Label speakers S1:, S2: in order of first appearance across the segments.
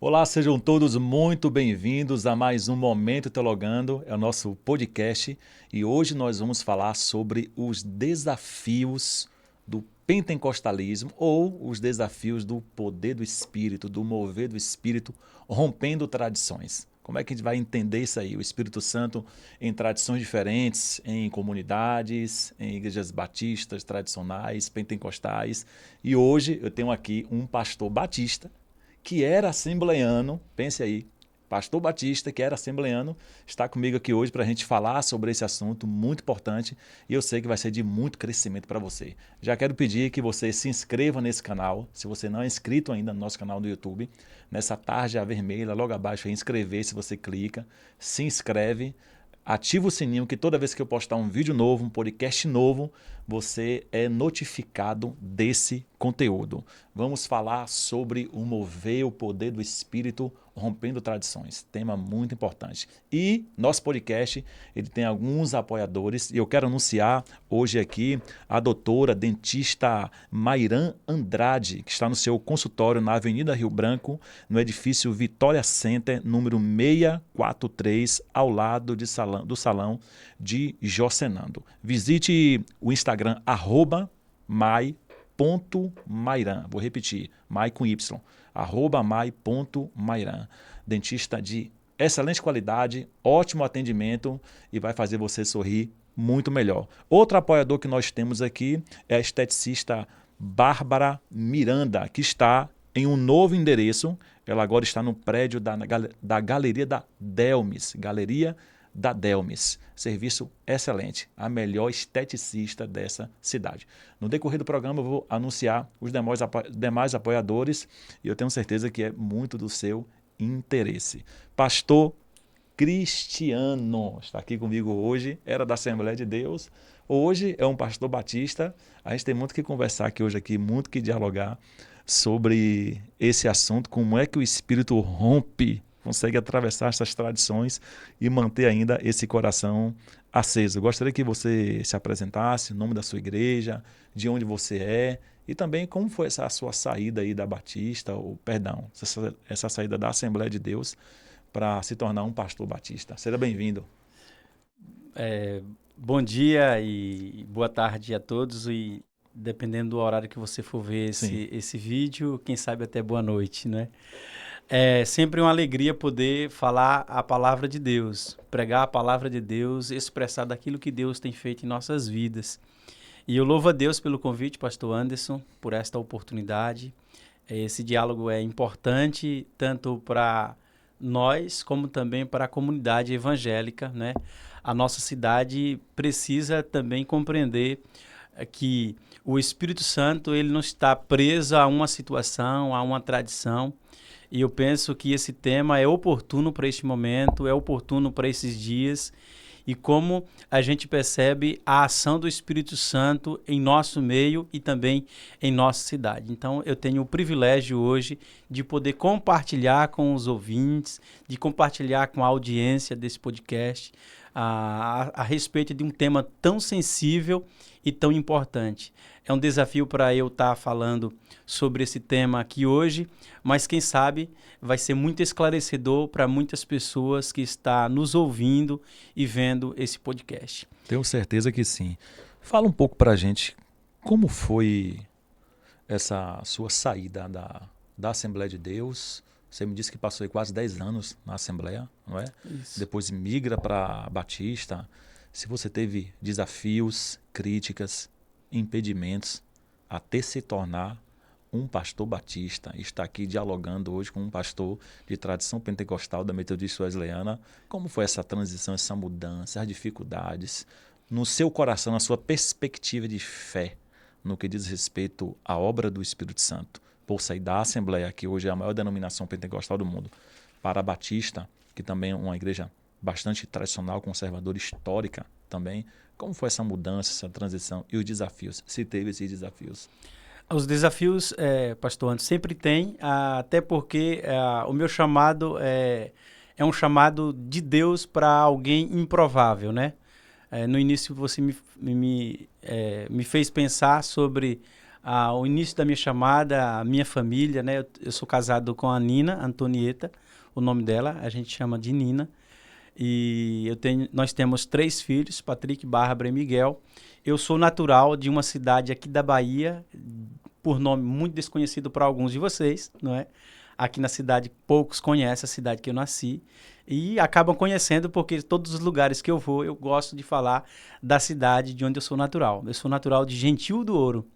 S1: Olá, sejam todos muito bem-vindos a mais um Momento Teologando, é o nosso podcast e hoje nós vamos falar sobre os desafios do pentecostalismo ou os desafios do poder do Espírito, do mover do Espírito, rompendo tradições. Como é que a gente vai entender isso aí? O Espírito Santo em tradições diferentes, em comunidades, em igrejas batistas, tradicionais, pentecostais. E hoje eu tenho aqui um pastor batista que era assembleiano, pense aí, pastor batista, que era assembleiano, está comigo aqui hoje para a gente falar sobre esse assunto muito importante e eu sei que vai ser de muito crescimento para você. Já quero pedir que você se inscreva nesse canal, se você não é inscrito ainda no nosso canal do YouTube, nessa tarja vermelha, logo abaixo aí, inscrever-se, você clica, se inscreve, ativa o sininho que toda vez que eu postar um vídeo novo, um podcast novo, você é notificado desse conteúdo. Vamos falar sobre o mover, o poder do Espírito rompendo tradições. Tema muito importante. E nosso podcast, ele tem alguns apoiadores e eu quero anunciar hoje aqui a doutora dentista Mairan Andrade, que está no seu consultório na Avenida Rio Branco, no edifício Vitória Center, número 643, ao lado do salão de Jocenando. Visite o Instagram, @mai.mairan. Vou repetir, mai com Y, @mai.mairan. Dentista de excelente qualidade, ótimo atendimento e vai fazer você sorrir muito melhor. Outro apoiador que nós temos aqui é a esteticista Bárbara Miranda, que está em um novo endereço. Ela agora está no prédio da Galeria da Delmes. Galeria da Delmes. Serviço excelente. A melhor esteticista dessa cidade. No decorrer do programa eu vou anunciar os demais apoiadores e eu tenho certeza que é muito do seu interesse. Pastor Cristiano está aqui comigo hoje, era da Assembleia de Deus, hoje é um pastor batista. A gente tem muito que conversar aqui hoje, muito que dialogar sobre esse assunto, como é que o Espírito rompe, consegue atravessar essas tradições e manter ainda esse coração aceso. Eu gostaria que você se apresentasse, o nome da sua igreja, de onde você é e também como foi essa sua saída aí da Batista, ou perdão, essa saída da Assembleia de Deus para se tornar um pastor batista. Seja bem-vindo.
S2: Bom dia e boa tarde a todos e dependendo do horário que você for ver esse vídeo, quem sabe até boa noite, né? É sempre uma alegria poder falar a palavra de Deus, pregar a palavra de Deus, expressar daquilo que Deus tem feito em nossas vidas. E eu louvo a Deus pelo convite, pastor Anderson, por esta oportunidade. Esse diálogo é importante tanto para nós como também para a comunidade evangélica, né? A nossa cidade precisa também compreender que o Espírito Santo ele não está preso a uma situação, a uma tradição. E eu penso que esse tema é oportuno para este momento, é oportuno para esses dias. E como a gente percebe a ação do Espírito Santo em nosso meio e também em nossa cidade. Então, eu tenho o privilégio hoje de poder compartilhar com os ouvintes, de compartilhar com a audiência desse podcast a respeito de um tema tão sensível e tão importante. É um desafio para eu estar falando sobre esse tema aqui hoje, mas quem sabe vai ser muito esclarecedor para muitas pessoas que estão nos ouvindo e vendo esse podcast.
S1: Tenho certeza que sim. Fala um pouco para a gente como foi essa sua saída da Assembleia de Deus. Você me disse que passou aí quase 10 anos na Assembleia, não é?
S2: Isso.
S1: Depois migra para Batista. Se você teve desafios, críticas, impedimentos até se tornar um pastor batista, está aqui dialogando hoje com um pastor de tradição pentecostal da Metodista Wesleyana. Como foi essa transição, essa mudança, as dificuldades no seu coração, na sua perspectiva de fé, no que diz respeito à obra do Espírito Santo, por sair da Assembleia, que hoje é a maior denominação pentecostal do mundo, para a Batista, que também é uma igreja bastante tradicional, conservadora, histórica também. Como foi essa mudança, essa transição e os desafios, se teve esses desafios?
S2: Os desafios, pastor Anderson, sempre tem, até porque o meu chamado é um chamado de Deus para alguém improvável, né? No início você me fez pensar sobre o início da minha chamada, a minha família, né? Eu sou casado com a Nina Antonieta, o nome dela, a gente chama de Nina. E nós temos 3 filhos, Patrick, Bárbara e Miguel. Eu sou natural de uma cidade aqui da Bahia, por nome muito desconhecido para alguns de vocês, não é? Aqui na cidade, poucos conhecem a cidade que eu nasci e acabam conhecendo porque todos os lugares que eu vou, eu gosto de falar da cidade de onde eu sou natural. Eu sou natural de Gentil do Ouro,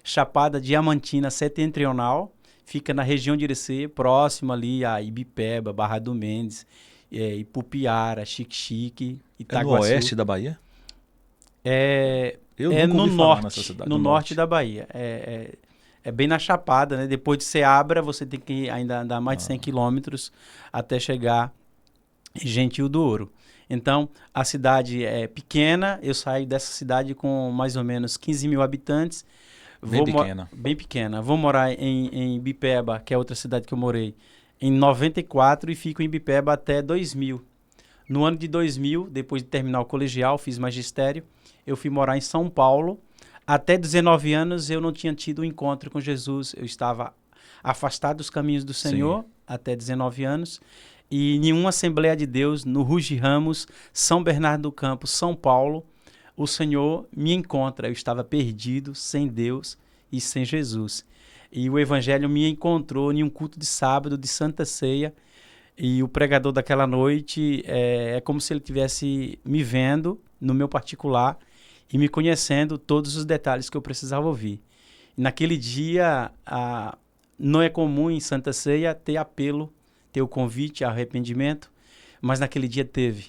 S2: Chapada Diamantina Setentrional, fica na região de Irecê, próximo ali a Ibipeba, Barra do Mendes, Ipupiara, Xique-Xique, Itaguaçu.
S1: É no oeste da Bahia? Eu
S2: É
S1: nunca
S2: no
S1: ouvi falar nessa
S2: norte,
S1: cidade.
S2: no norte da Bahia. É bem na Chapada, né? Depois de Ceabra, você tem que ainda andar mais de 100 quilômetros até chegar em Gentil do Ouro. Então, a cidade é pequena, eu saio dessa cidade com mais ou menos 15 mil habitantes.
S1: Bem pequena.
S2: Bem pequena. Vou morar em Ibipeba, que é outra cidade que eu morei, em 94 e fico em Ibipeba até 2000. No ano de 2000, depois de terminar o colegial, fiz magistério, eu fui morar em São Paulo. Até 19 anos eu não tinha tido um encontro com Jesus, eu estava afastado dos caminhos do Senhor. Sim. Até 19 anos. E em nenhuma Assembleia de Deus, no Ruge Ramos, São Bernardo do Campo, São Paulo, o Senhor me encontra. Eu estava perdido, sem Deus e sem Jesus. E o Evangelho me encontrou em um culto de sábado, de Santa Ceia. E o pregador daquela noite é como se ele estivesse me vendo no meu particular e me conhecendo todos os detalhes que eu precisava ouvir. E naquele dia, não é comum em Santa Ceia ter apelo, ter o convite a arrependimento, mas naquele dia teve.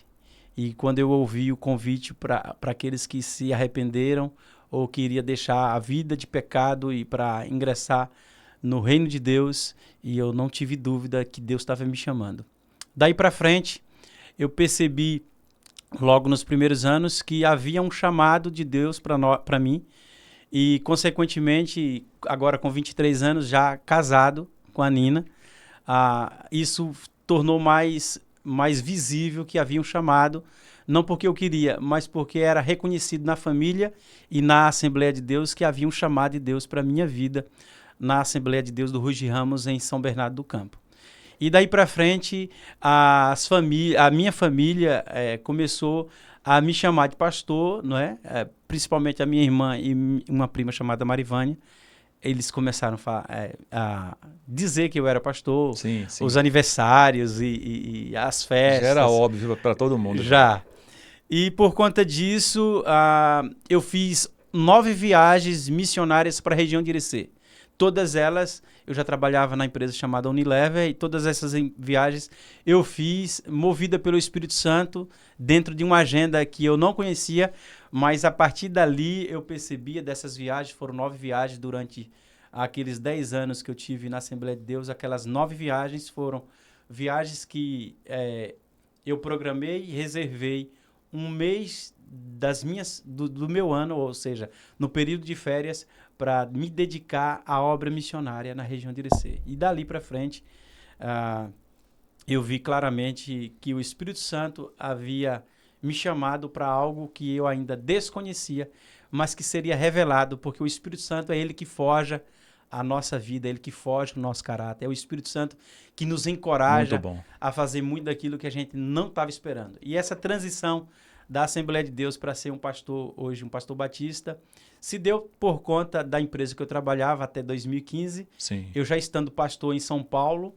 S2: E quando eu ouvi o convite para aqueles que se arrependeram ou queria deixar a vida de pecado e para ingressar no reino de Deus, e eu não tive dúvida que Deus estava me chamando. Daí para frente, eu percebi logo nos primeiros anos que havia um chamado de Deus para mim, e consequentemente, agora com 23 anos, já casado com a Nina, isso tornou mais visível que havia um chamado, não porque eu queria, mas porque era reconhecido na família e na Assembleia de Deus que havia um chamado de Deus para a minha vida, na Assembleia de Deus do Ruge Ramos, em São Bernardo do Campo. E daí para frente, a minha família começou a me chamar de pastor, não é? Principalmente a minha irmã e uma prima chamada Marivânia. Eles começaram a dizer que eu era pastor, sim. Os aniversários e as festas.
S1: Já era óbvio para todo mundo.
S2: Já. E por conta disso, eu fiz 9 viagens missionárias para a região de Irecê. Todas elas, eu já trabalhava na empresa chamada Unilever, e todas essas viagens eu fiz movida pelo Espírito Santo, dentro de uma agenda que eu não conhecia, mas a partir dali eu percebia dessas viagens, foram 9 viagens durante aqueles 10 anos que eu tive na Assembleia de Deus. Aquelas 9 viagens foram viagens que eu programei e reservei um mês do meu ano, ou seja, no período de férias, para me dedicar à obra missionária na região de Irecê. E dali para frente, eu vi claramente que o Espírito Santo havia me chamado para algo que eu ainda desconhecia, mas que seria revelado, porque o Espírito Santo é ele que forja a nossa vida, é ele que forja o nosso caráter. É o Espírito Santo que nos encoraja a fazer muito daquilo que a gente não estava esperando. E essa transição da Assembleia de Deus para ser um pastor, hoje um pastor batista, se deu por conta da empresa que eu trabalhava até 2015.
S1: Sim.
S2: Eu já estando pastor em São Paulo,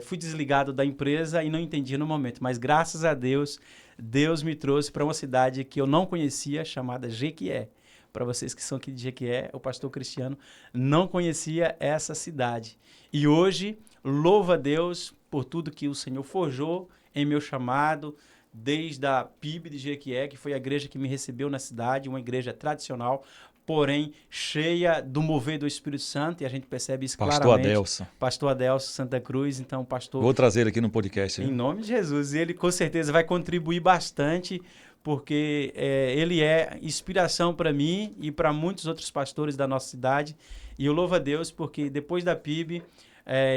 S2: fui desligado da empresa e não entendia no momento, mas graças a Deus, Deus me trouxe para uma cidade que eu não conhecia, chamada Jequié. Para vocês que são aqui de Jequié, o pastor Cristiano não conhecia essa cidade. E hoje, louvo a Deus por tudo que o Senhor forjou em meu chamado, desde a PIB de Jequié, que foi a igreja que me recebeu na cidade, uma igreja tradicional, porém cheia do mover do Espírito Santo, e a gente percebe isso
S1: claramente.
S2: Pastor Adelso Santa Cruz, então pastor...
S1: Vou trazer ele aqui no podcast.
S2: Em nome de Jesus, e ele com certeza vai contribuir bastante, porque ele é inspiração para mim e para muitos outros pastores da nossa cidade, e eu louvo a Deus porque depois da PIB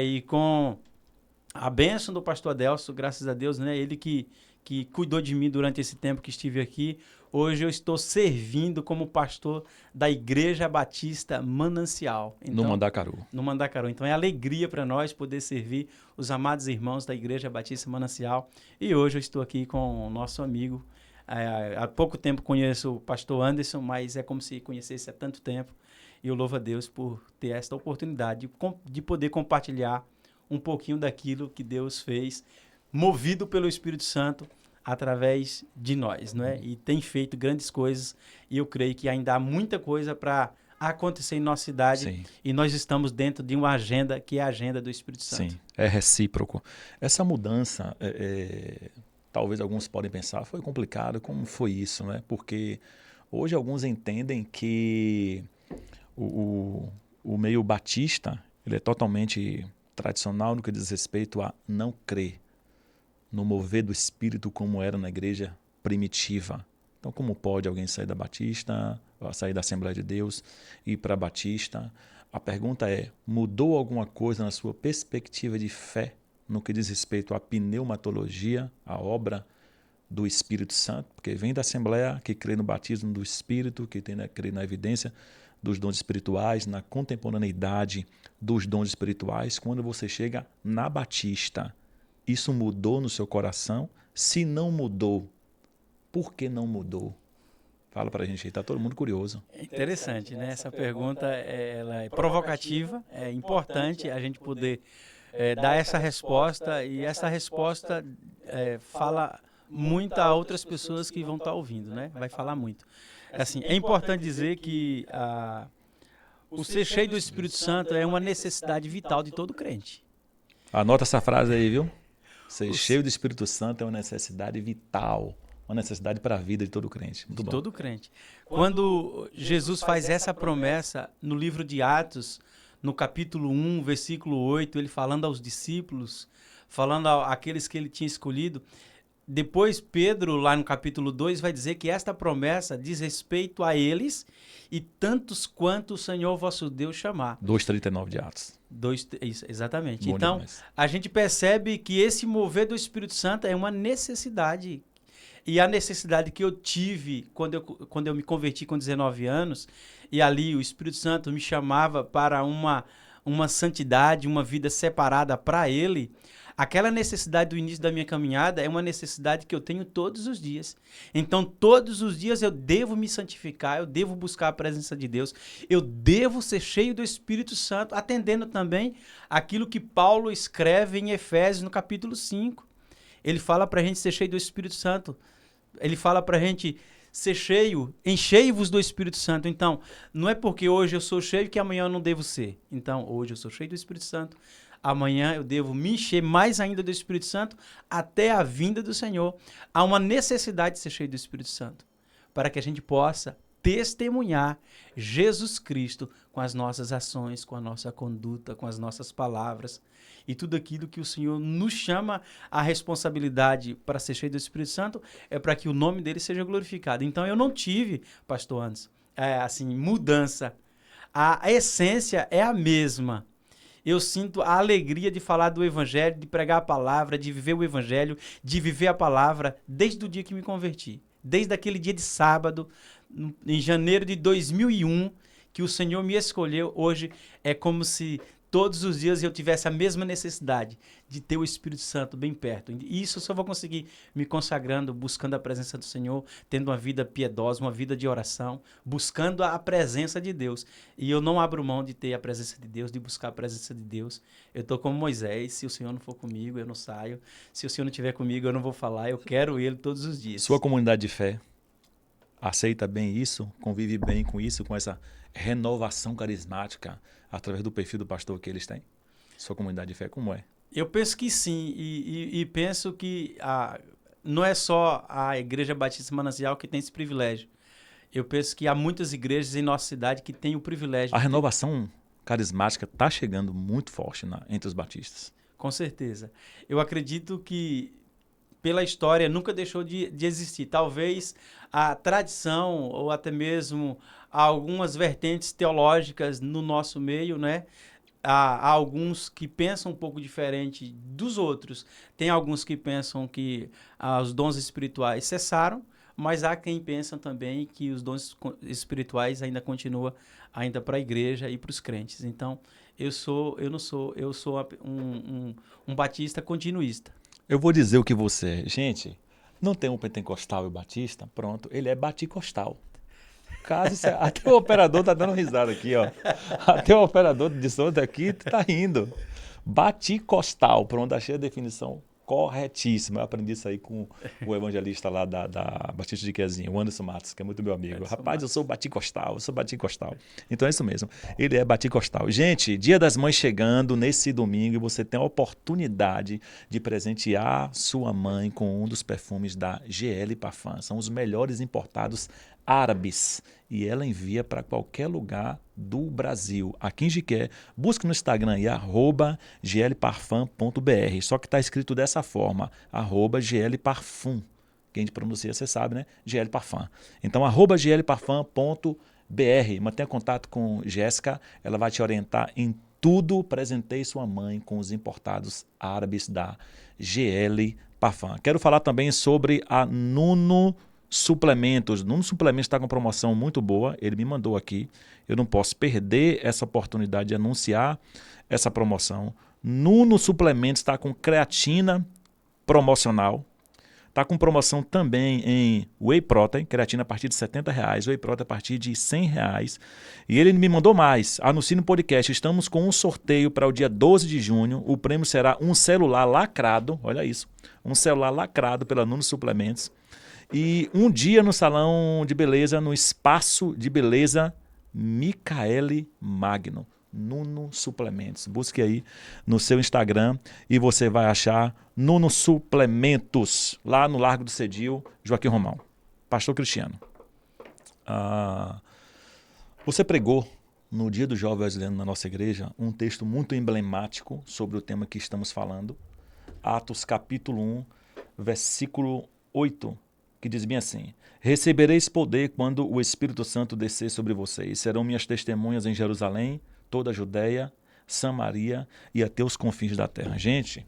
S2: e com a bênção do pastor Adelso, graças a Deus, né, ele que que cuidou de mim durante esse tempo que estive aqui. Hoje eu estou servindo como pastor da Igreja Batista Manancial. Então,
S1: no Mandacaru.
S2: No Mandacaru. Então é alegria para nós poder servir os amados irmãos da Igreja Batista Manancial. E hoje eu estou aqui com o nosso amigo. Há pouco tempo conheço o pastor Anderson, mas é como se conhecesse há tanto tempo. E eu louvo a Deus por ter esta oportunidade de poder compartilhar um pouquinho daquilo que Deus fez, movido pelo Espírito Santo, através de nós, não é? E tem feito grandes coisas, e eu creio que ainda há muita coisa para acontecer em nossa cidade. Sim. E nós estamos dentro de uma agenda que é a agenda do Espírito Santo.
S1: Sim, é recíproco. Essa mudança, talvez alguns podem pensar, foi complicado, como foi isso, né? Porque hoje alguns entendem que o meio batista, ele é totalmente tradicional no que diz respeito a não crer no mover do Espírito como era na igreja primitiva. Então, como pode alguém sair da Batista, sair da Assembleia de Deus e ir para a Batista? A pergunta é, mudou alguma coisa na sua perspectiva de fé no que diz respeito à pneumatologia, à obra do Espírito Santo? Porque vem da Assembleia que crê no batismo do Espírito, que crê na evidência dos dons espirituais, na contemporaneidade dos dons espirituais. Quando você chega na Batista, isso mudou no seu coração? Se não mudou, por que não mudou? Fala pra gente aí, tá todo mundo curioso.
S2: É interessante, né? Essa pergunta ela é provocativa, é importante a gente poder dar essa resposta, e essa resposta fala muito a outras pessoas que vão estar ouvindo, né? Vai falar muito. Assim, é importante dizer que o ser cheio do Espírito Santo é uma necessidade vital de todo crente.
S1: Anota essa frase aí, viu? Ser cheio do Espírito Santo é uma necessidade vital, uma necessidade para a vida de todo crente. Muito bom.
S2: Todo crente. Quando Jesus faz essa promessa no livro de Atos, no capítulo 1, versículo 8, ele falando aos discípulos, falando àqueles que ele tinha escolhido, depois Pedro, lá no capítulo 2, vai dizer que esta promessa diz respeito a eles e tantos quanto o Senhor vosso Deus chamar.
S1: 2:39 de Atos.
S2: Exatamente.
S1: Bom
S2: então,
S1: demais.
S2: A gente percebe que esse mover do Espírito Santo é uma necessidade. E a necessidade que eu tive quando eu me converti com 19 anos, e ali o Espírito Santo me chamava para uma santidade, uma vida separada para Ele, aquela necessidade do início da minha caminhada é uma necessidade que eu tenho todos os dias. Então, todos os dias eu devo me santificar, eu devo buscar a presença de Deus, eu devo ser cheio do Espírito Santo, atendendo também aquilo que Paulo escreve em Efésios, no capítulo 5. Ele fala para a gente ser cheio do Espírito Santo. Ele fala para a gente ser cheio, enchei-vos do Espírito Santo. Então, não é porque hoje eu sou cheio que amanhã eu não devo ser. Então, hoje eu sou cheio do Espírito Santo, amanhã eu devo me encher mais ainda do Espírito Santo até a vinda do Senhor. Há uma necessidade de ser cheio do Espírito Santo para que a gente possa testemunhar Jesus Cristo com as nossas ações, com a nossa conduta, com as nossas palavras e tudo aquilo que o Senhor nos chama a responsabilidade para ser cheio do Espírito Santo é para que o nome dele seja glorificado. Então eu não tive, pastor Anderson, mudança. A essência é a mesma. Eu sinto a alegria de falar do Evangelho, de pregar a palavra, de viver o Evangelho, de viver a palavra desde o dia que me converti. Desde aquele dia de sábado, em janeiro de 2001, que o Senhor me escolheu. Hoje é como se todos os dias eu tivesse a mesma necessidade de ter o Espírito Santo bem perto. E isso eu só vou conseguir me consagrando, buscando a presença do Senhor, tendo uma vida piedosa, uma vida de oração, buscando a presença de Deus. E eu não abro mão de ter a presença de Deus, de buscar a presença de Deus. Eu estou como Moisés, se o Senhor não for comigo, eu não saio. Se o Senhor não estiver comigo, eu não vou falar. Eu quero Ele todos os dias.
S1: Sua comunidade de fé aceita bem isso, convive bem com isso, com essa renovação carismática através do perfil do pastor que eles têm? Sua comunidade de fé, como é?
S2: Eu penso que sim, e penso que não é só a Igreja Batista Manancial que tem esse privilégio. Eu penso que há muitas igrejas em nossa cidade que têm o privilégio.
S1: A renovação carismática está chegando muito forte entre os batistas.
S2: Com certeza. Eu acredito que pela história nunca deixou de existir. Talvez a tradição ou até mesmo algumas vertentes teológicas no nosso meio, né, há alguns que pensam um pouco diferente dos outros. Tem alguns que pensam que os dons espirituais cessaram, mas há quem pensa também que os dons espirituais ainda continuam ainda para a igreja e para os crentes. Então, eu sou um batista continuista.
S1: Eu vou dizer o que você é. Gente, não tem um pentecostal e batista? Pronto, ele é baticostal. Até o operador tá dando risada aqui, ó. Até o operador de som aqui tá rindo. Baticostal, pronto, achei a definição corretíssima. Eu aprendi isso aí com o evangelista lá da Batista de Quezinho, o Anderson Matos, que é muito meu amigo. Rapaz, eu sou baticostal. Então é isso mesmo, ele é baticostal. Gente, Dia das Mães chegando nesse domingo e você tem a oportunidade de presentear sua mãe com um dos perfumes da GL Parfum. São os melhores importados árabes e ela envia para qualquer lugar do Brasil. Aqui em Jiqué, busque no Instagram aí, @glparfum.br. Só que está escrito dessa forma, @glparfum. Quem a gente pronuncia, você sabe, né? GL Parfum. Então, @glparfum.br. Mantenha contato com Jéssica, ela vai te orientar em tudo. Presentei sua mãe com os importados árabes da GL Parfum. Quero falar também sobre a Nuno Suplementos. Nuno Suplementos está com promoção muito boa, ele me mandou aqui. Eu não posso perder essa oportunidade de anunciar essa promoção. Nuno Suplementos está com creatina promocional. Está com promoção também em Whey Protein, creatina a partir de R$70, Whey Protein a partir de R$100. E ele me mandou mais. Anuncie no podcast. Estamos com um sorteio para o dia 12 de junho. O prêmio será um celular lacrado. Olha isso. Um celular lacrado pela Nuno Suplementos. E um dia no salão de beleza, no espaço de beleza Micaele Magno, Nuno Suplementos. Busque aí no seu Instagram e você vai achar Nuno Suplementos, lá no Largo do Cedil, Joaquim Romão. Pastor Cristiano, você pregou no Dia do Jovem Wesleyano na nossa igreja um texto muito emblemático sobre o tema que estamos falando, Atos capítulo 1, versículo 8, que diz bem assim: recebereis poder quando o Espírito Santo descer sobre vocês. Serão minhas testemunhas em Jerusalém, toda a Judéia, Samaria e até os confins da terra. Gente,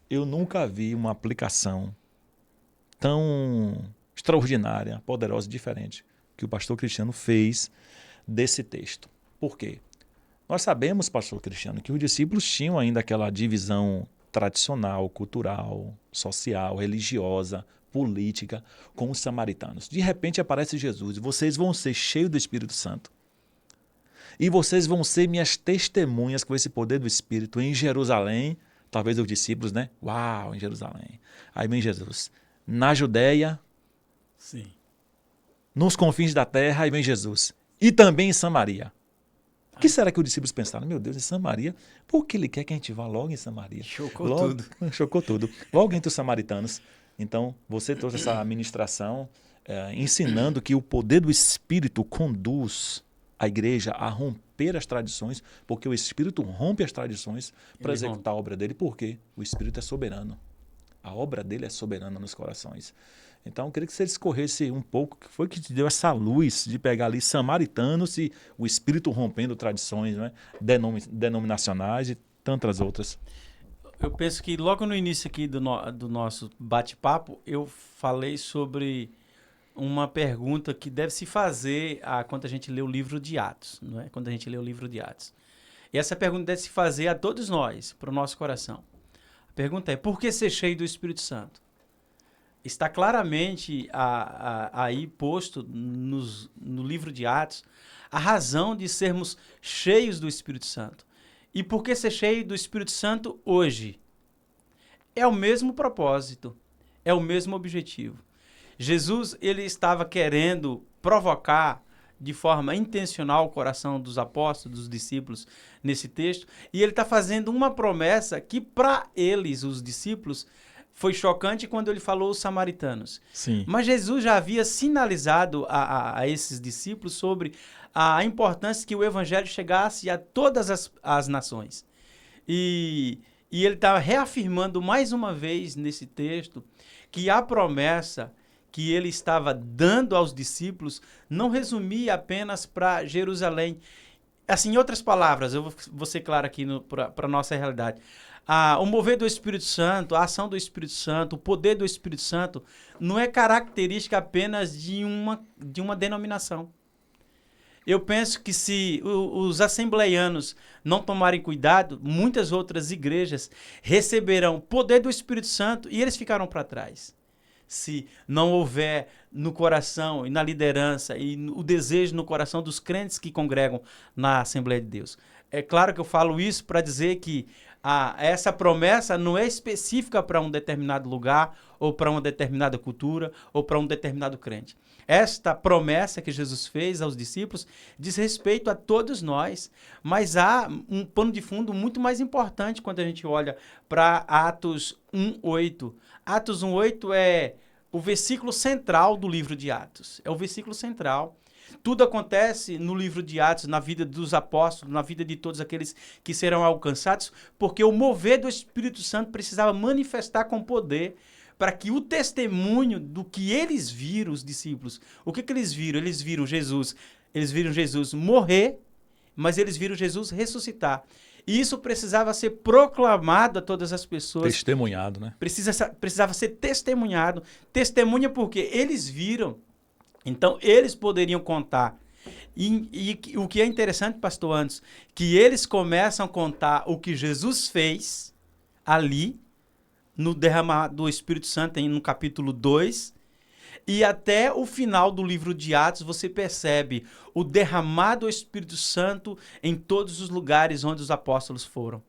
S1: eu nunca vi uma aplicação tão extraordinária, poderosa e diferente que o pastor Cristiano fez desse texto. Por quê? Nós sabemos, pastor Cristiano, que os discípulos tinham ainda aquela divisão tradicional, cultural, social, religiosa, política com os samaritanos. De repente aparece Jesus e vocês vão ser cheios do Espírito Santo. E vocês vão ser minhas testemunhas com esse poder do Espírito em Jerusalém. Talvez os discípulos, né? Uau, em Jerusalém. Aí vem Jesus. Na Judéia.
S2: Sim.
S1: Nos confins da terra, aí vem Jesus. E também em Samaria. O que será que os discípulos pensaram? Meu Deus, em Samaria? Por que ele quer que a gente vá logo em Samaria?
S2: Chocou tudo.
S1: Chocou tudo. Logo entre os samaritanos. Então, você trouxe essa ministração ensinando que o poder do Espírito conduz a igreja a romper as tradições, porque o Espírito rompe as tradições para executar a obra dele, porque o Espírito é soberano. A obra dele é soberana nos corações. Então, eu queria que você discorresse um pouco o que foi que te deu essa luz de pegar ali samaritanos e o Espírito rompendo tradições, né, denominacionais e tantas outras.
S2: Eu penso que logo no início aqui do nosso bate-papo, eu falei sobre uma pergunta que deve se fazer quando a gente lê o livro de Atos, não é? Quando a gente lê o livro de Atos. E essa pergunta deve se fazer a todos nós, para o nosso coração. A pergunta é: por que ser cheio do Espírito Santo? Está claramente aí posto no livro de Atos a razão de sermos cheios do Espírito Santo. E por que ser cheio do Espírito Santo hoje? É o mesmo propósito, é o mesmo objetivo. Jesus, ele estava querendo provocar de forma intencional o coração dos apóstolos, dos discípulos, nesse texto, e ele está fazendo uma promessa que para eles, os discípulos, foi chocante quando ele falou os samaritanos.
S1: Sim.
S2: Mas Jesus já havia sinalizado a esses discípulos sobre a importância que o evangelho chegasse a todas as nações. E ele está reafirmando mais uma vez nesse texto que a promessa que ele estava dando aos discípulos não resumia apenas para Jerusalém. Assim, em outras palavras, eu vou ser claro aqui para a nossa realidade. O mover do Espírito Santo, a ação do Espírito Santo, o poder do Espírito Santo, não é característica apenas de uma denominação. Eu penso que se os assembleianos não tomarem cuidado, muitas outras igrejas receberão poder do Espírito Santo e eles ficarão para trás. Se não houver no coração e na liderança e o desejo no coração dos crentes que congregam na Assembleia de Deus. É claro que eu falo isso para dizer que essa promessa não é específica para um determinado lugar ou para uma determinada cultura ou para um determinado crente. Esta promessa que Jesus fez aos discípulos diz respeito a todos nós, mas há um pano de fundo muito mais importante quando a gente olha para Atos 1:8. Atos 1:8 é o versículo central do livro de Atos. É o versículo central. Tudo acontece no livro de Atos, na vida dos apóstolos, na vida de todos aqueles que serão alcançados, porque o mover do Espírito Santo precisava manifestar com poder para que o testemunho do que eles viram, os discípulos, o que eles viram? Eles viram Jesus morrer, mas eles viram Jesus ressuscitar. E isso precisava ser proclamado a todas as pessoas.
S1: Testemunhado, né?
S2: Precisava ser testemunhado. Testemunha porque eles viram. Então, eles poderiam contar. E o que é interessante, pastor Anderson, que eles começam a contar o que Jesus fez ali, no derramar do Espírito Santo, no capítulo 2, e até o final do livro de Atos, você percebe o derramar do Espírito Santo em todos os lugares onde os apóstolos foram.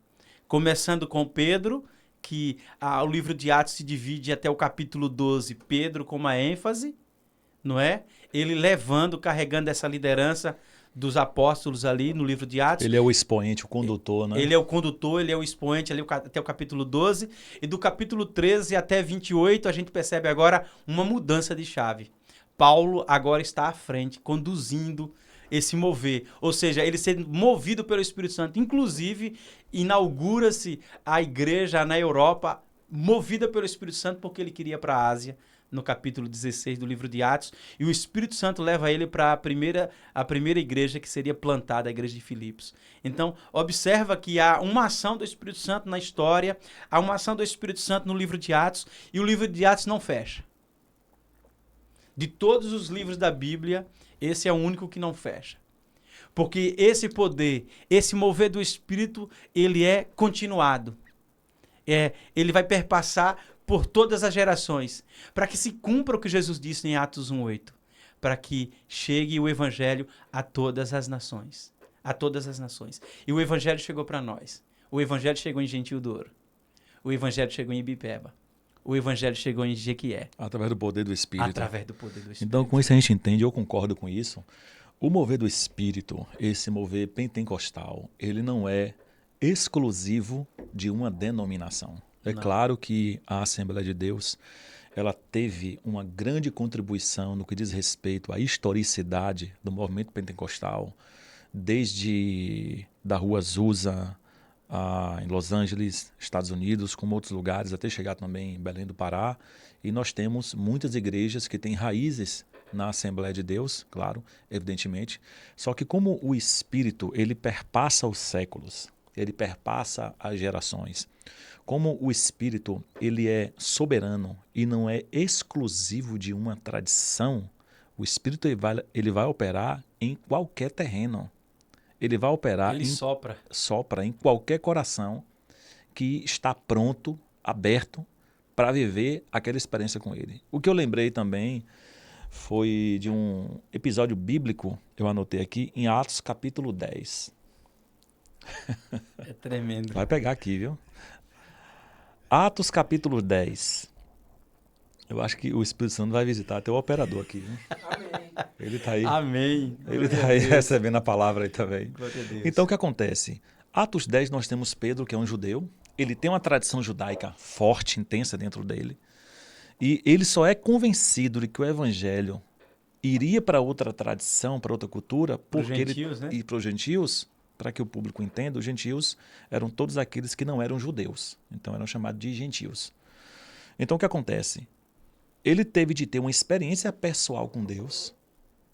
S2: Começando com Pedro, que o livro de Atos se divide até o capítulo 12, Pedro com uma ênfase, não é? Ele carregando essa liderança dos apóstolos ali no livro de Atos.
S1: Ele é o expoente, o condutor, né?
S2: Ele é o condutor, ele é o expoente ali até o capítulo 12. E do capítulo 13 até 28, a gente percebe agora uma mudança de chave. Paulo agora está à frente, conduzindo esse mover. Ou seja, ele sendo movido pelo Espírito Santo. Inclusive, inaugura-se a igreja na Europa, movida pelo Espírito Santo, porque ele queria ir para a Ásia, no capítulo 16 do livro de Atos, e o Espírito Santo leva ele para a primeira igreja que seria plantada, a igreja de Filipos. Então, observa que há uma ação do Espírito Santo na história, há uma ação do Espírito Santo no livro de Atos, e o livro de Atos não fecha. De todos os livros da Bíblia, esse é o único que não fecha. Porque esse poder, esse mover do Espírito, ele é continuado. Ele vai perpassar por todas as gerações, para que se cumpra o que Jesus disse em Atos 1:8, para que chegue o evangelho a todas as nações. A todas as nações. E o evangelho chegou para nós. O evangelho chegou em Gentil do Ouro. O evangelho chegou em Ibipeba. O evangelho chegou em Jequié.
S1: Através do poder do Espírito.
S2: Através do poder do Espírito.
S1: Então, com isso a gente entende, eu concordo com isso, o mover do Espírito, esse mover pentecostal, ele não é exclusivo de uma denominação. É claro que a Assembleia de Deus, ela teve uma grande contribuição no que diz respeito à historicidade do movimento pentecostal, desde da Rua Azusa, em Los Angeles, Estados Unidos, como outros lugares, até chegar também em Belém do Pará. E nós temos muitas igrejas que têm raízes na Assembleia de Deus, claro, evidentemente. Só que como o Espírito, ele perpassa os séculos, ele perpassa as gerações. Como o Espírito, ele é soberano e não é exclusivo de uma tradição, o Espírito ele vai operar em qualquer terreno. Ele vai operar sopra em qualquer coração que está pronto, aberto, para viver aquela experiência com ele. O que eu lembrei também foi de um episódio bíblico, eu anotei aqui, em Atos capítulo 10.
S2: É tremendo.
S1: Vai pegar aqui, viu? Atos capítulo 10. Eu acho que o Espírito Santo vai visitar até o operador aqui, viu?
S2: Amém.
S1: Ele está aí.
S2: Amém.
S1: Ele está aí recebendo a palavra aí também.
S2: Glória a Deus.
S1: Então, o que acontece? Atos 10, nós temos Pedro, que é um judeu. Ele tem uma tradição judaica forte, intensa dentro dele. E ele só é convencido de que o evangelho iria para outra tradição, para outra cultura, porque
S2: gentios, né?
S1: E para os gentios, para que o público entenda, os gentios eram todos aqueles que não eram judeus. Então, eram chamados de gentios. Então, o que acontece? Ele teve de ter uma experiência pessoal com Deus,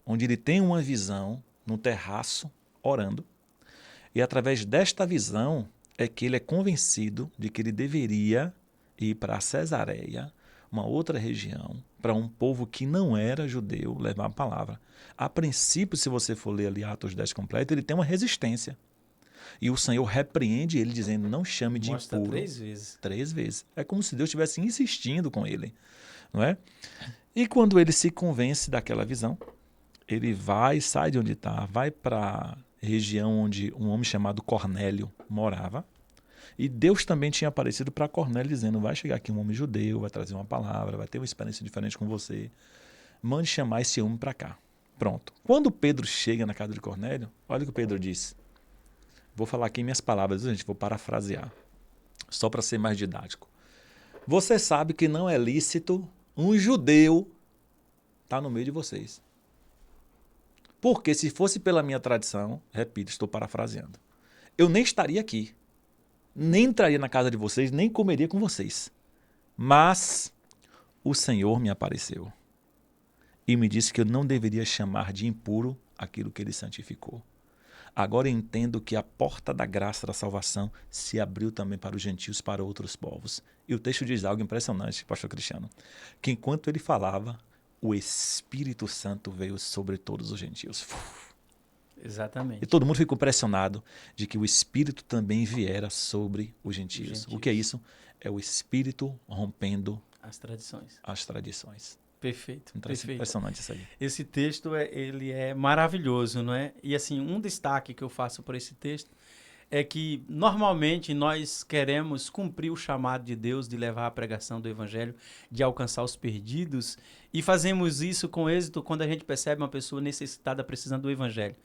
S1: onde ele tem uma visão no terraço, orando, E através desta visão é que ele é convencido de que ele deveria ir para Cesareia, uma outra região, para um povo que não era judeu, levar a palavra. A princípio, se você for ler ali Atos 10 completo, ele tem uma resistência. E o Senhor repreende ele, dizendo, não chame de
S2: Mostra
S1: impuro.
S2: 3 vezes.
S1: 3 vezes. É como se Deus estivesse insistindo com ele, não é? E quando ele se convence daquela visão, ele vai, sai de onde está, vai para a região onde um homem chamado Cornélio morava. E Deus também tinha aparecido para Cornélio, dizendo, vai chegar aqui um homem judeu, vai trazer uma palavra, vai ter uma experiência diferente com você. Mande chamar esse homem para cá. Pronto. Quando Pedro chega na casa de Cornélio, olha o que Pedro disse. Vou falar aqui em minhas palavras, gente, vou parafrasear, só para ser mais didático. Você sabe que não é lícito um judeu estar no meio de vocês. Porque se fosse pela minha tradição, repito, estou parafraseando, eu nem estaria aqui, nem entraria na casa de vocês, nem comeria com vocês. Mas o Senhor me apareceu e me disse que eu não deveria chamar de impuro aquilo que ele santificou. Agora eu entendo que a porta da graça da salvação se abriu também para os gentios, para outros povos. E o texto diz algo impressionante, pastor Cristiano, que enquanto ele falava, o Espírito Santo veio sobre todos os gentios.
S2: Exatamente.
S1: E todo mundo ficou impressionado de que o Espírito também viera sobre os gentios. O que é isso? É o Espírito rompendo
S2: as
S1: tradições.
S2: Perfeito.
S1: Impressionante isso aí.
S2: Esse texto ele é maravilhoso, não é? E assim, um destaque que eu faço por esse texto é que normalmente nós queremos cumprir o chamado de Deus de levar a pregação do Evangelho, de alcançar os perdidos, e fazemos isso com êxito quando a gente percebe uma pessoa necessitada precisando do Evangelho.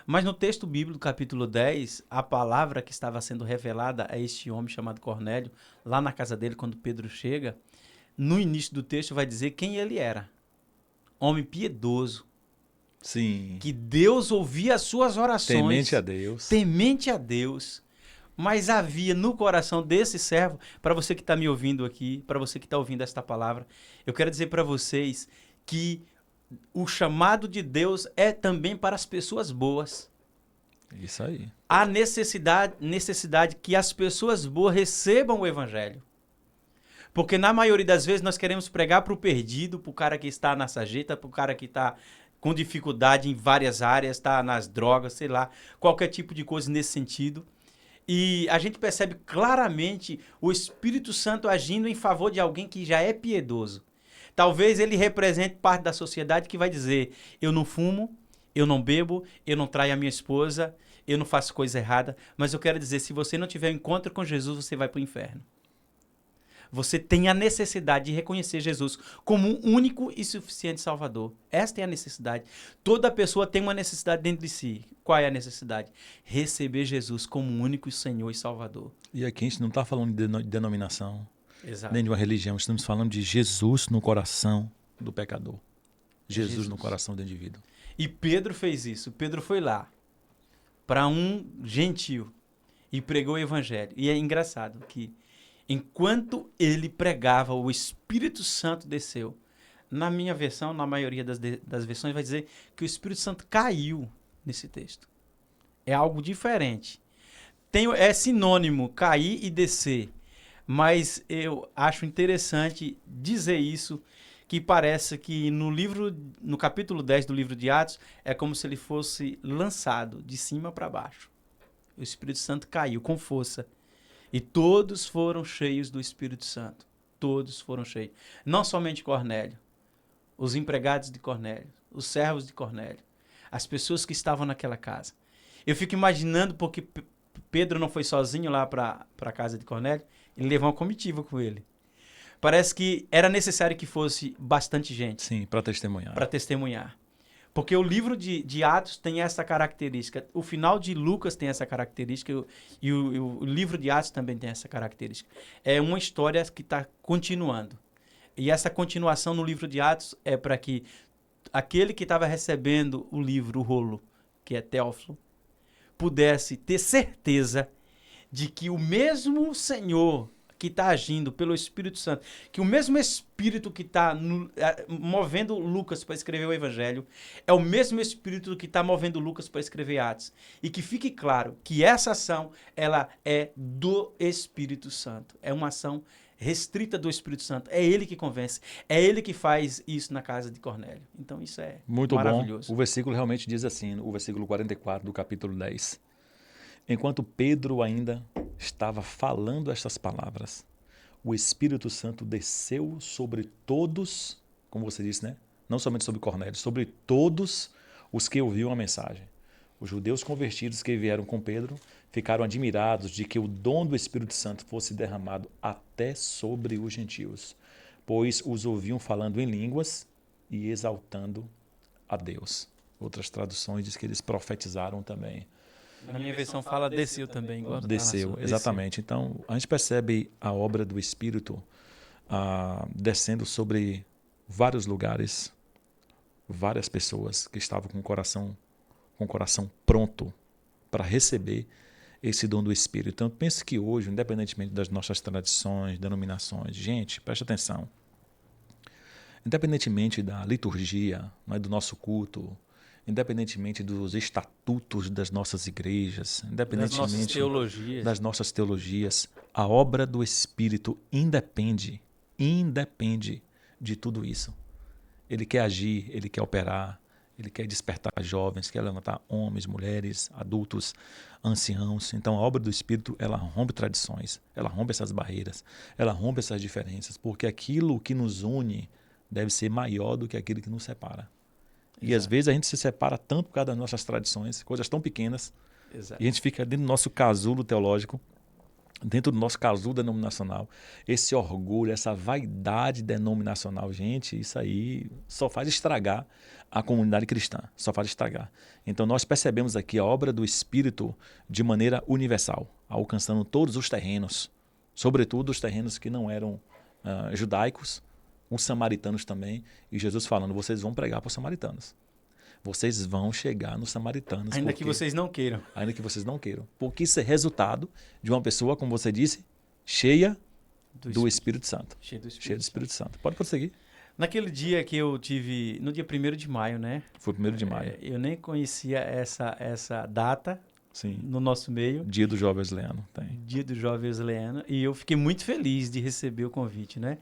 S2: Mas no texto bíblico, capítulo 10, a palavra que estava sendo revelada a este homem chamado Cornélio, lá na casa dele, quando Pedro chega, no início do texto vai dizer quem ele era. Homem piedoso.
S1: Sim.
S2: Que Deus ouvia as suas orações.
S1: Temente a Deus.
S2: Temente a Deus. Mas havia no coração desse servo, para você que está me ouvindo aqui, para você que está ouvindo esta palavra, eu quero dizer para vocês que o chamado de Deus é também para as pessoas boas.
S1: Isso aí.
S2: Há necessidade que as pessoas boas recebam o Evangelho. Porque na maioria das vezes nós queremos pregar para o perdido, para o cara que está na sarjeta, para o cara que está com dificuldade em várias áreas, está nas drogas, sei lá, qualquer tipo de coisa nesse sentido. E a gente percebe claramente o Espírito Santo agindo em favor de alguém que já é piedoso. Talvez ele represente parte da sociedade que vai dizer, eu não fumo, eu não bebo, eu não traio a minha esposa, eu não faço coisa errada, mas eu quero dizer, se você não tiver encontro com Jesus, você vai para o inferno. Você tem a necessidade de reconhecer Jesus como um único e suficiente Salvador. Esta é a necessidade. Toda pessoa tem uma necessidade dentro de si. Qual é a necessidade? Receber Jesus como um único Senhor e Salvador.
S1: E aqui a gente não está falando de denominação,
S2: Exato.
S1: nem de uma religião. Estamos falando de Jesus no coração do pecador. Jesus no coração do indivíduo.
S2: E Pedro fez isso. Pedro foi lá para um gentio e pregou o evangelho. E é engraçado que enquanto ele pregava, o Espírito Santo desceu. Na minha versão, na maioria das versões, vai dizer que o Espírito Santo caiu nesse texto. É algo diferente. É sinônimo, cair e descer. Mas eu acho interessante dizer isso, que parece que no capítulo 10 do livro de Atos, é como se ele fosse lançado de cima para baixo. O Espírito Santo caiu com força. E todos foram cheios do Espírito Santo. Todos foram cheios. Não somente Cornélio. Os empregados de Cornélio. Os servos de Cornélio. As pessoas que estavam naquela casa. Eu fico imaginando, porque Pedro não foi sozinho lá para a casa de Cornélio. Ele levou uma comitiva com ele. Parece que era necessário que fosse bastante gente.
S1: Sim, para testemunhar.
S2: Para testemunhar. Porque o livro de Atos tem essa característica. O final de Lucas tem essa característica e o livro de Atos também tem essa característica. É uma história que está continuando. E essa continuação no livro de Atos é para que aquele que estava recebendo o livro, o rolo, que é Teófilo, pudesse ter certeza de que o mesmo Senhor que está agindo pelo Espírito Santo, que o mesmo Espírito que está movendo Lucas para escrever o Evangelho, é o mesmo Espírito que está movendo Lucas para escrever Atos. E que fique claro que essa ação, ela é do Espírito Santo. É uma ação restrita do Espírito Santo. É ele que convence. É ele que faz isso na casa de Cornélio. Então isso é
S1: muito
S2: maravilhoso.
S1: Bom. O versículo realmente diz assim, o versículo 44 do capítulo 10. Enquanto Pedro ainda estava falando estas palavras, o Espírito Santo desceu sobre todos, como você disse, né? Não somente sobre Cornélio, sobre todos os que ouviam a mensagem. Os judeus convertidos que vieram com Pedro ficaram admirados de que o dom do Espírito Santo fosse derramado até sobre os gentios, pois os ouviam falando em línguas e exaltando a Deus. Outras traduções diz que eles profetizaram também.
S2: Na minha versão fala desceu também. Igual
S1: Desceu, exatamente. Então, a gente percebe a obra do Espírito descendo sobre vários lugares, várias pessoas que estavam com o coração pronto para receber esse dom do Espírito. Então, pense que hoje, independentemente das nossas tradições, denominações, gente, preste atenção, independentemente da liturgia, não é, do nosso culto, independentemente dos estatutos das nossas igrejas, independentemente das nossas teologias, a obra do Espírito independe de tudo isso. Ele quer agir, ele quer operar, ele quer despertar jovens, quer levantar homens, mulheres, adultos, anciãos. Então a obra do Espírito, ela rompe tradições, ela rompe essas barreiras, ela rompe essas diferenças, porque aquilo que nos une deve ser maior do que aquilo que nos separa. E às vezes a gente se separa tanto por causa das nossas tradições, coisas tão pequenas, e a gente fica dentro do nosso casulo teológico, dentro do nosso casulo denominacional, esse orgulho, essa vaidade denominacional, gente, isso aí só faz estragar a comunidade cristã, só faz estragar. Então nós percebemos aqui a obra do Espírito de maneira universal, alcançando todos os terrenos, sobretudo os terrenos que não eram judaicos, os samaritanos também, e Jesus falando, vocês vão pregar para os samaritanos. Vocês vão chegar nos samaritanos.
S2: Ainda que vocês não queiram.
S1: Ainda que vocês não queiram. Porque isso é resultado de uma pessoa, como você disse, cheia do Espírito Santo. Cheia do Espírito Santo. Pode prosseguir.
S2: Naquele dia que eu tive, no dia 1º de maio, né?
S1: Foi 1º de maio.
S2: Eu nem conhecia essa data.
S1: Sim.
S2: No nosso meio.
S1: Dia do Jovem Wesleyano. Tem.
S2: Dia do Jovem Wesleyano. E eu fiquei muito feliz de receber o convite, né?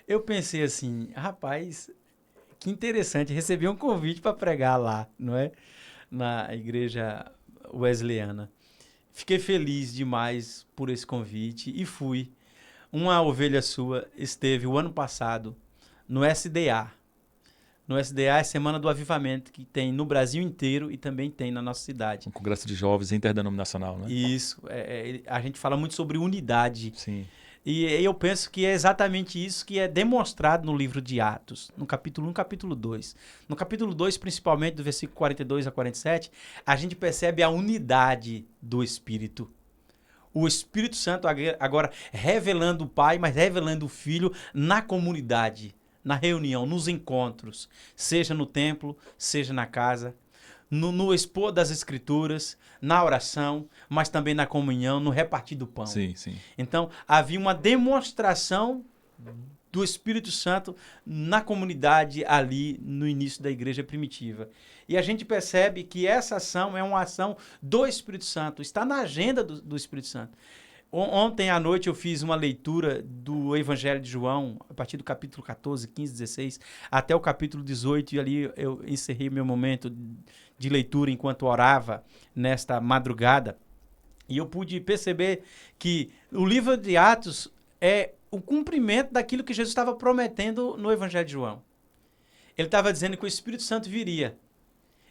S2: Eu pensei assim, rapaz, que interessante, receber um convite para pregar lá, não é? Na igreja wesleyana. Fiquei feliz demais por esse convite e fui. Uma ovelha sua esteve o ano passado no SDA. No SDA é Semana do Avivamento, que tem no Brasil inteiro e também tem na nossa cidade.
S1: Um congresso de jovens interdenominacional, né?
S2: Isso. A gente fala muito sobre unidade.
S1: Sim.
S2: E eu penso que é exatamente isso que é demonstrado no livro de Atos, no capítulo 1 e capítulo 2. No capítulo 2, principalmente, do versículo 42 a 47, a gente percebe a unidade do Espírito. O Espírito Santo agora revelando o Pai, mas revelando o Filho na comunidade, na reunião, nos encontros, seja no templo, seja na casa, no expor das Escrituras, na oração, mas também na comunhão, no repartir do pão.
S1: Sim, sim.
S2: Então, havia uma demonstração do Espírito Santo na comunidade ali no início da igreja primitiva. E a gente percebe que essa ação é uma ação do Espírito Santo, está na agenda do Espírito Santo. Ontem à noite eu fiz uma leitura do Evangelho de João, a partir do capítulo 14, 15, 16, até o capítulo 18, e ali eu encerrei meu momento de leitura enquanto orava nesta madrugada. E eu pude perceber que o livro de Atos é o cumprimento daquilo que Jesus estava prometendo no Evangelho de João. Ele estava dizendo que o Espírito Santo viria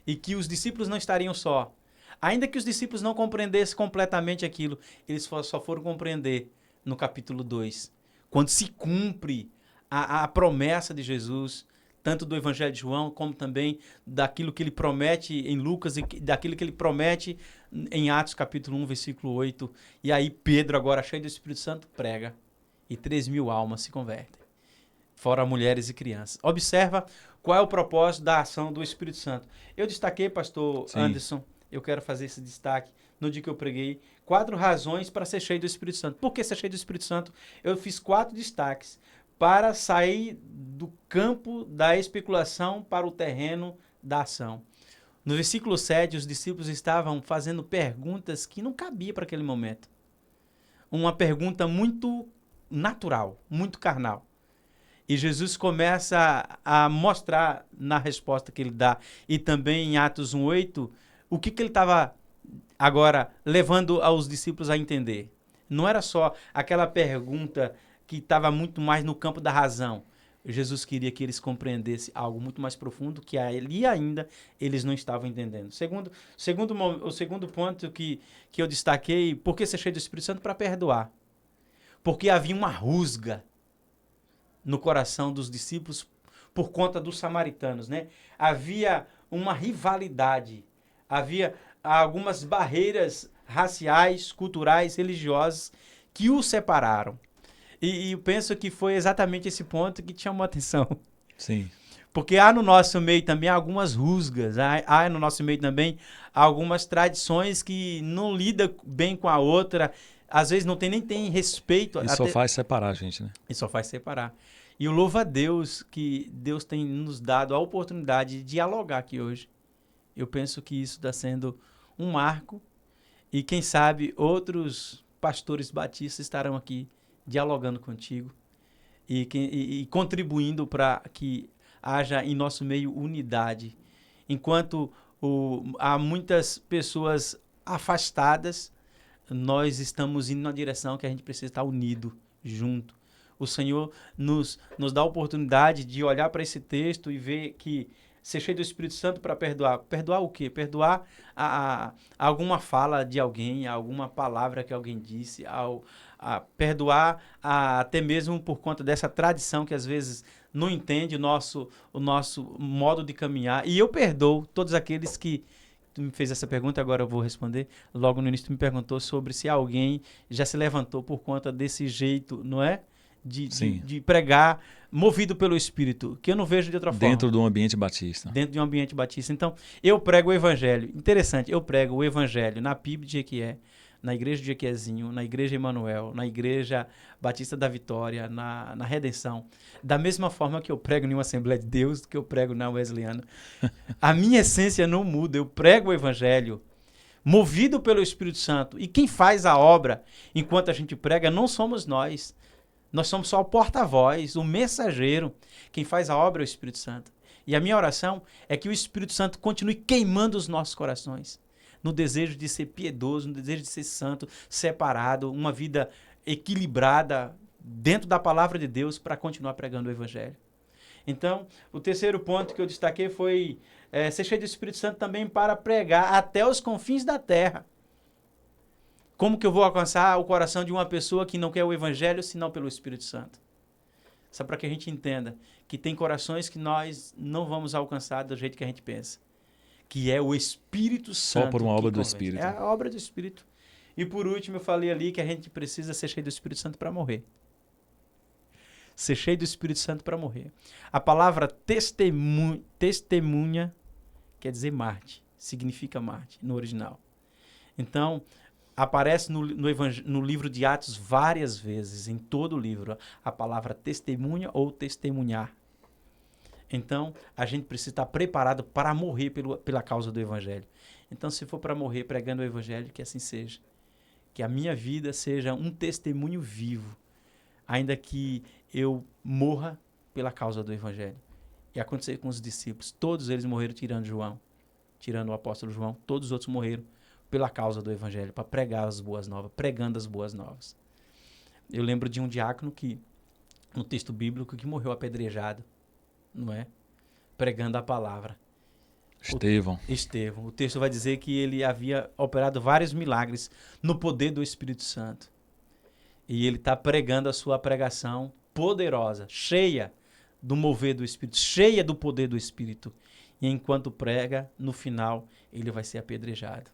S2: e que os discípulos não estariam só. Ainda que os discípulos não compreendessem completamente aquilo, eles só foram compreender no capítulo 2, quando se cumpre a promessa de Jesus, tanto do Evangelho de João, como também daquilo que ele promete em Lucas e daquilo que ele promete em Atos capítulo 1, versículo 8. E aí Pedro, agora cheio do Espírito Santo, prega e 3.000 almas se convertem, fora mulheres e crianças. Observa qual é o propósito da ação do Espírito Santo. Eu destaquei, pastor Anderson, eu quero fazer esse destaque no dia que eu preguei, 4 razões para ser cheio do Espírito Santo. Por que ser cheio do Espírito Santo? Eu fiz 4 destaques para sair do campo da especulação para o terreno da ação. No versículo 7, os discípulos estavam fazendo perguntas que não cabiam para aquele momento. Uma pergunta muito natural, muito carnal. E Jesus começa a mostrar na resposta que ele dá, e também em Atos 1:8, o que ele estava agora levando aos discípulos a entender. Não era só aquela pergunta que estava muito mais no campo da razão. Jesus queria que eles compreendessem algo muito mais profundo que ali ainda eles não estavam entendendo. O segundo ponto que eu destaquei, por que ser cheio do Espírito Santo? Para perdoar. Porque havia uma rusga no coração dos discípulos por conta dos samaritanos, né? Havia uma rivalidade, havia algumas barreiras raciais, culturais, religiosas que os separaram. E eu penso que foi exatamente esse ponto que te chamou a atenção.
S1: Sim.
S2: Porque há no nosso meio também algumas rusgas, há no nosso meio também algumas tradições que não lidam bem com a outra, às vezes não tem respeito.
S1: Isso só faz separar a gente, né?
S2: Isso só faz separar. E eu louvo a Deus que Deus tem nos dado a oportunidade de dialogar aqui hoje. Eu penso que isso está sendo um marco e quem sabe outros pastores batistas estarão aqui dialogando contigo e contribuindo para que haja em nosso meio unidade. Enquanto há muitas pessoas afastadas, nós estamos indo na direção que a gente precisa estar unido, junto. O Senhor nos dá a oportunidade de olhar para esse texto e ver que ser cheio do Espírito Santo para perdoar. Perdoar o quê? Perdoar alguma fala de alguém, alguma palavra que alguém disse, perdoar até mesmo por conta dessa tradição que às vezes não entende o nosso modo de caminhar. E eu perdoo todos aqueles que... Tu me fez essa pergunta, agora eu vou responder. Logo no início tu me perguntou sobre se alguém já se levantou por conta desse jeito, não é? De pregar movido pelo Espírito, que eu não vejo de outra forma.
S1: Dentro do ambiente batista.
S2: Dentro de um ambiente batista. Então, eu prego o Evangelho. Interessante, eu prego o Evangelho na PIB de Jequié, na Igreja de Jequiezinho, na Igreja Emanuel, na Igreja Batista da Vitória, na Redenção. Da mesma forma que eu prego em uma Assembleia de Deus, que eu prego na Wesleyana. A minha essência não muda, eu prego o Evangelho movido pelo Espírito Santo. E quem faz a obra enquanto a gente prega não somos nós. Nós somos só o porta-voz, o mensageiro. Quem faz a obra é o Espírito Santo. E a minha oração é que o Espírito Santo continue queimando os nossos corações, no desejo de ser piedoso, no desejo de ser santo, separado, uma vida equilibrada dentro da palavra de Deus para continuar pregando o Evangelho. Então, o terceiro ponto que eu destaquei foi ser cheio do Espírito Santo também para pregar até os confins da terra. Como que eu vou alcançar o coração de uma pessoa que não quer o Evangelho, senão pelo Espírito Santo? Só para que a gente entenda que tem corações que nós não vamos alcançar do jeito que a gente pensa. Que é o Espírito Santo.
S1: Só por uma obra do Espírito.
S2: É a obra do Espírito. E por último, eu falei ali que a gente precisa ser cheio do Espírito Santo para morrer. Ser cheio do Espírito Santo para morrer. A palavra testemunha quer dizer Marte. Significa Marte no original. Então, aparece no livro de Atos várias vezes, em todo o livro, a palavra testemunha ou testemunhar. Então, a gente precisa estar preparado para morrer pela causa do Evangelho. Então, se for para morrer pregando o Evangelho, que assim seja. Que a minha vida seja um testemunho vivo, ainda que eu morra pela causa do Evangelho. E aconteceu com os discípulos. Todos eles morreram tirando João, tirando o apóstolo João. Todos os outros morreram pela causa do Evangelho, para pregar as boas novas, pregando as boas novas. Eu lembro de um diácono que, no texto bíblico, que morreu apedrejado, não é? Pregando a palavra.
S1: Estevão.
S2: O texto vai dizer que ele havia operado vários milagres no poder do Espírito Santo. E ele está pregando a sua pregação poderosa, cheia do mover do Espírito, cheia do poder do Espírito. E enquanto prega, no final, ele vai ser apedrejado.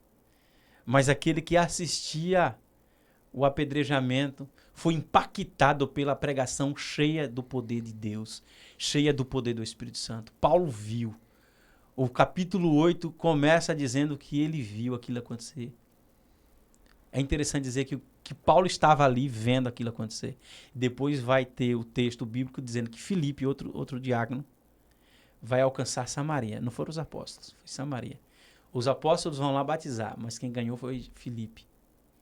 S2: Mas aquele que assistia o apedrejamento foi impactado pela pregação cheia do poder de Deus, cheia do poder do Espírito Santo. Paulo viu. O capítulo 8 começa dizendo que ele viu aquilo acontecer. É interessante dizer que Paulo estava ali vendo aquilo acontecer. Depois vai ter o texto bíblico dizendo que Filipe, outro diácono, vai alcançar Samaria. Não foram os apóstolos, foi Samaria. Os apóstolos vão lá batizar, mas quem ganhou foi Filipe.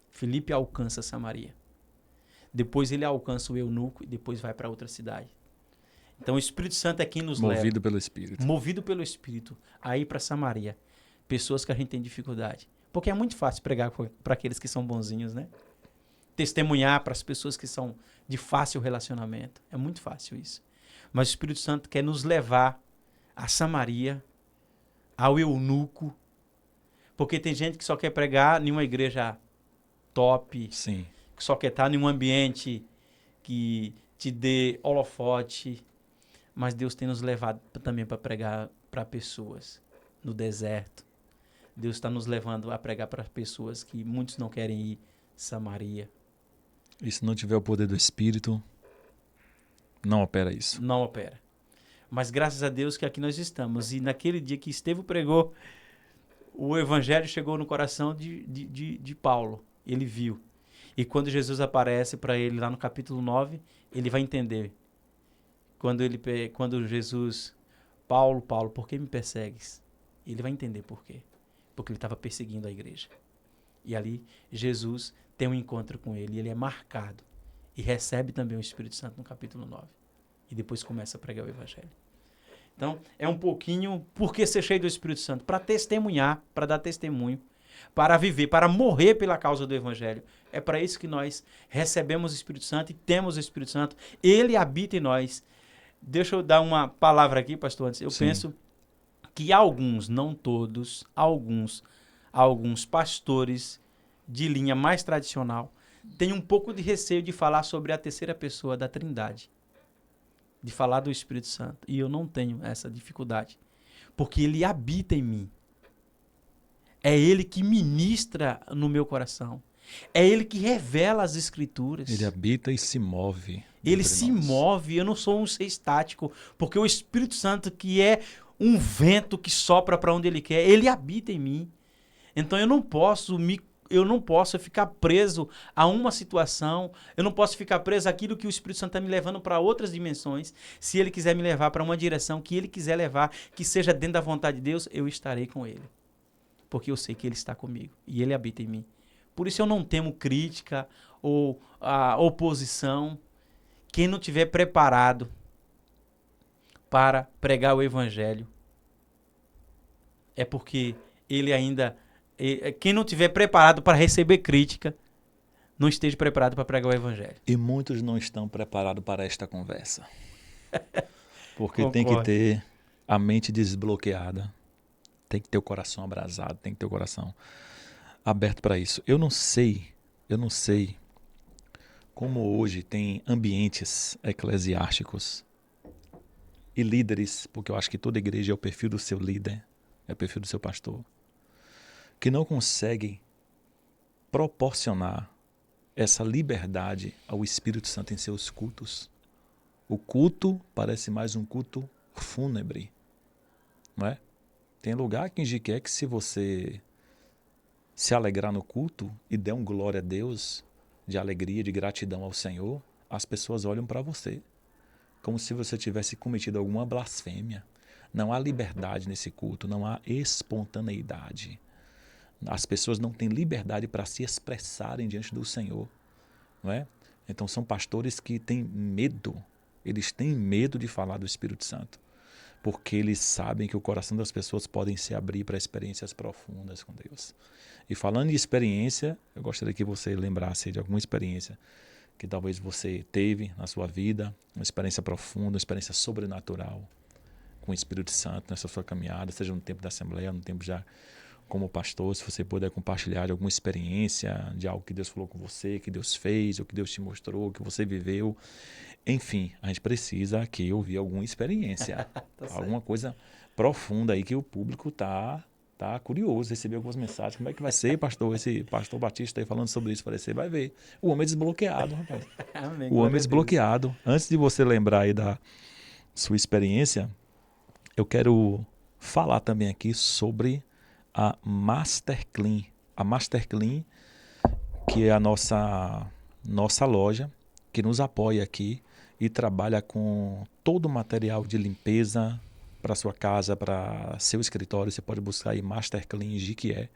S2: Filipe alcança Samaria. Depois ele alcança o eunuco e depois vai para outra cidade. Então o Espírito Santo é quem nos leva.
S1: Movido pelo Espírito.
S2: Movido pelo Espírito. A ir para Samaria. Pessoas que a gente tem dificuldade. Porque é muito fácil pregar para aqueles que são bonzinhos, né? Testemunhar para as pessoas que são de fácil relacionamento. É muito fácil isso. Mas o Espírito Santo quer nos levar a Samaria, ao eunuco. Porque tem gente que só quer pregar em uma igreja top.
S1: Sim.
S2: Que só quer estar em um ambiente que te dê holofote. Mas Deus tem nos levado também para pregar para pessoas no deserto. Deus está nos levando a pregar para pessoas que muitos não querem ir. Samaria.
S1: E se não tiver o poder do Espírito, não opera isso.
S2: Não opera. Mas graças a Deus que aqui nós estamos. E naquele dia que Estevão pregou, o evangelho chegou no coração de Paulo. Ele viu. E quando Jesus aparece para ele lá no capítulo 9, ele vai entender. Quando Jesus, Paulo, por que me persegues? Ele vai entender por quê. Porque ele estava perseguindo a igreja. E ali Jesus tem um encontro com ele. E ele é marcado. E recebe também o Espírito Santo no capítulo 9. E depois começa a pregar o evangelho. Então, é um pouquinho por que ser cheio do Espírito Santo? Para testemunhar, para dar testemunho, para viver, para morrer pela causa do evangelho. É para isso que nós recebemos o Espírito Santo e temos o Espírito Santo. Ele habita em nós. Deixa eu dar uma palavra aqui, pastor, antes. Eu penso que alguns, não todos, alguns pastores de linha mais tradicional têm um pouco de receio de falar sobre a terceira pessoa da Trindade. De falar do Espírito Santo. E eu não tenho essa dificuldade. Porque ele habita em mim. É ele que ministra no meu coração. É ele que revela as Escrituras.
S1: Ele habita e se move.
S2: Ele se move. Eu não sou um ser estático. Porque o Espírito Santo, que é um vento que sopra para onde ele quer, ele habita em mim. Então eu não posso ficar preso a uma situação, eu não posso ficar preso àquilo que o Espírito Santo está me levando para outras dimensões. Se ele quiser me levar para uma direção que ele quiser levar, que seja dentro da vontade de Deus, eu estarei com ele. Porque eu sei que ele está comigo e ele habita em mim. Por isso eu não temo crítica ou a oposição. Quem não estiver preparado para pregar o evangelho é porque ele ainda... Quem não estiver preparado para receber crítica, não esteja preparado para pregar o evangelho.
S1: E muitos não estão preparados para esta conversa. Porque tem que ter a mente desbloqueada, tem que ter o coração abrasado, tem que ter o coração aberto para isso. Eu não sei como hoje tem ambientes eclesiásticos e líderes, porque eu acho que toda igreja é o perfil do seu líder, é o perfil do seu pastor, que não conseguem proporcionar essa liberdade ao Espírito Santo em seus cultos. O culto parece mais um culto fúnebre, não é? Tem lugar que quer que se você se alegrar no culto e der um glória a Deus, de alegria, de gratidão ao Senhor, as pessoas olham para você como se você tivesse cometido alguma blasfêmia. Não há liberdade nesse culto, não há espontaneidade. As pessoas não têm liberdade para se expressarem diante do Senhor, não é? Então são pastores que têm medo, eles têm medo de falar do Espírito Santo, porque eles sabem que o coração das pessoas podem se abrir para experiências profundas com Deus. E falando de experiência, eu gostaria que você lembrasse de alguma experiência que talvez você teve na sua vida, uma experiência profunda, uma experiência sobrenatural com o Espírito Santo nessa sua caminhada, seja no tempo da Assembleia, no tempo já como pastor, se você puder compartilhar de alguma experiência, de algo que Deus falou com você, que Deus fez, ou que Deus te mostrou, que você viveu. Enfim, a gente precisa aqui ouvir alguma experiência, alguma coisa profunda aí que o público tá curioso, receber algumas mensagens. Como é que vai ser, pastor? Esse pastor Batista aí falando sobre isso, você vai ver. O homem é desbloqueado, rapaz.
S2: Amém,
S1: o homem é desbloqueado. Antes de você lembrar aí da sua experiência, eu quero falar também aqui sobre a Master Clean. A Master Clean que é a nossa loja, que nos apoia aqui e trabalha com todo o material de limpeza para sua casa, para seu escritório. Você pode buscar aí Master Clean Jequié.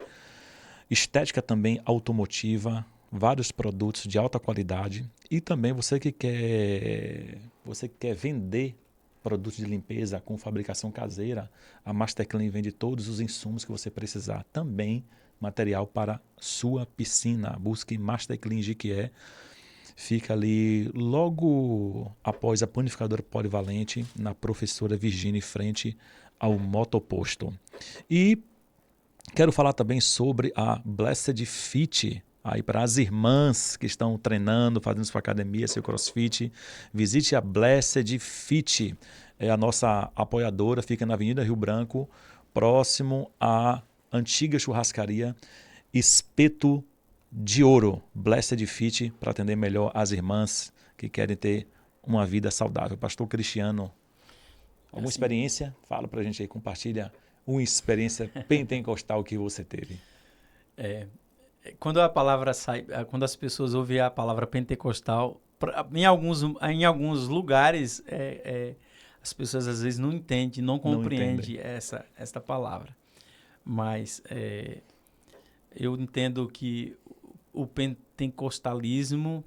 S1: Estética também automotiva, vários produtos de alta qualidade. E também você que quer vender produtos de limpeza com fabricação caseira, a Master Clean vende todos os insumos que você precisar. Também material para sua piscina. Busque Master Clean Jequié. Fica ali logo após a panificadora polivalente, na Professora Virgínia, em frente ao motoposto. E quero falar também sobre a Blessed Fit, aí para as irmãs que estão treinando, fazendo sua academia, seu crossfit. Visite a Blessed Fit, é a nossa apoiadora, fica na Avenida Rio Branco, próximo à antiga churrascaria Espeto de Ouro. Blessed Fit, para atender melhor as irmãs que querem ter uma vida saudável. Pastor Cristiano, alguma experiência? Fala para a gente aí, compartilha uma experiência pentecostal que você teve.
S2: Quando a palavra sai, quando as pessoas ouvem a palavra pentecostal, em alguns lugares as pessoas às vezes não entendem, não compreendem essa palavra. Mas eu entendo que o pentecostalismo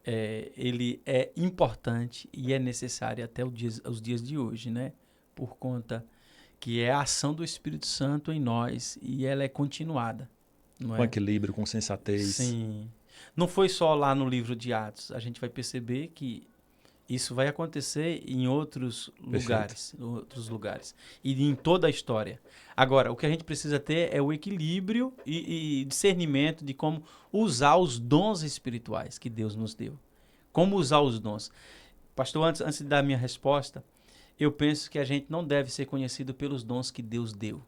S2: ele é importante e é necessário até os dias de hoje, né? Por conta que é a ação do Espírito Santo em nós e ela é continuada. Não
S1: com
S2: é?
S1: Equilíbrio, com sensatez.
S2: Sim. Não foi só lá no livro de Atos. A gente vai perceber que isso vai acontecer em outros lugares. E em toda a história. Agora, o que a gente precisa ter é o equilíbrio e discernimento de como usar os dons espirituais que Deus nos deu. Como usar os dons. Pastor, antes de dar a minha resposta, eu penso que a gente não deve ser conhecido pelos dons que Deus deu.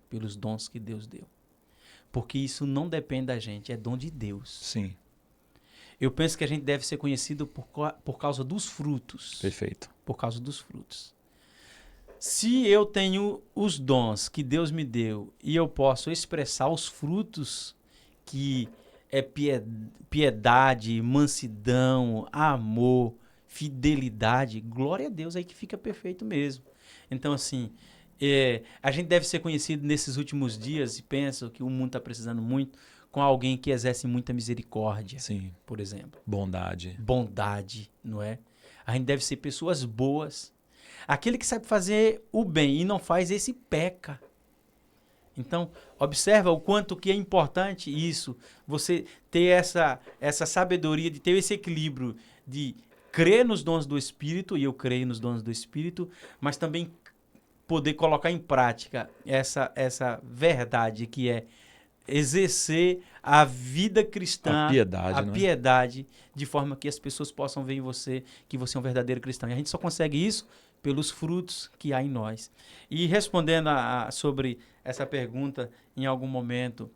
S2: Pelos dons que Deus deu. Porque isso não depende da gente, é dom de Deus.
S1: Sim.
S2: Eu penso que a gente deve ser conhecido por causa dos frutos.
S1: Perfeito.
S2: Por causa dos frutos. Se eu tenho os dons que Deus me deu e eu posso expressar os frutos, que é piedade, mansidão, amor, fidelidade, glória a Deus, aí que fica perfeito mesmo. Então, assim, a gente deve ser conhecido nesses últimos dias, e penso que o mundo está precisando muito, com alguém que exerce muita misericórdia.
S1: Sim.
S2: Por exemplo.
S1: Bondade,
S2: não é? A gente deve ser pessoas boas. Aquele que sabe fazer o bem e não faz, esse peca. Então, observa o quanto que é importante isso, você ter essa sabedoria, de ter esse equilíbrio de crer nos dons do Espírito, e eu creio nos dons do Espírito, mas também poder colocar em prática essa verdade que é exercer a vida cristã, a piedade, de forma que as pessoas possam ver em você que você é um verdadeiro cristão. E a gente só consegue isso pelos frutos que há em nós. E respondendo sobre essa pergunta, em algum momento,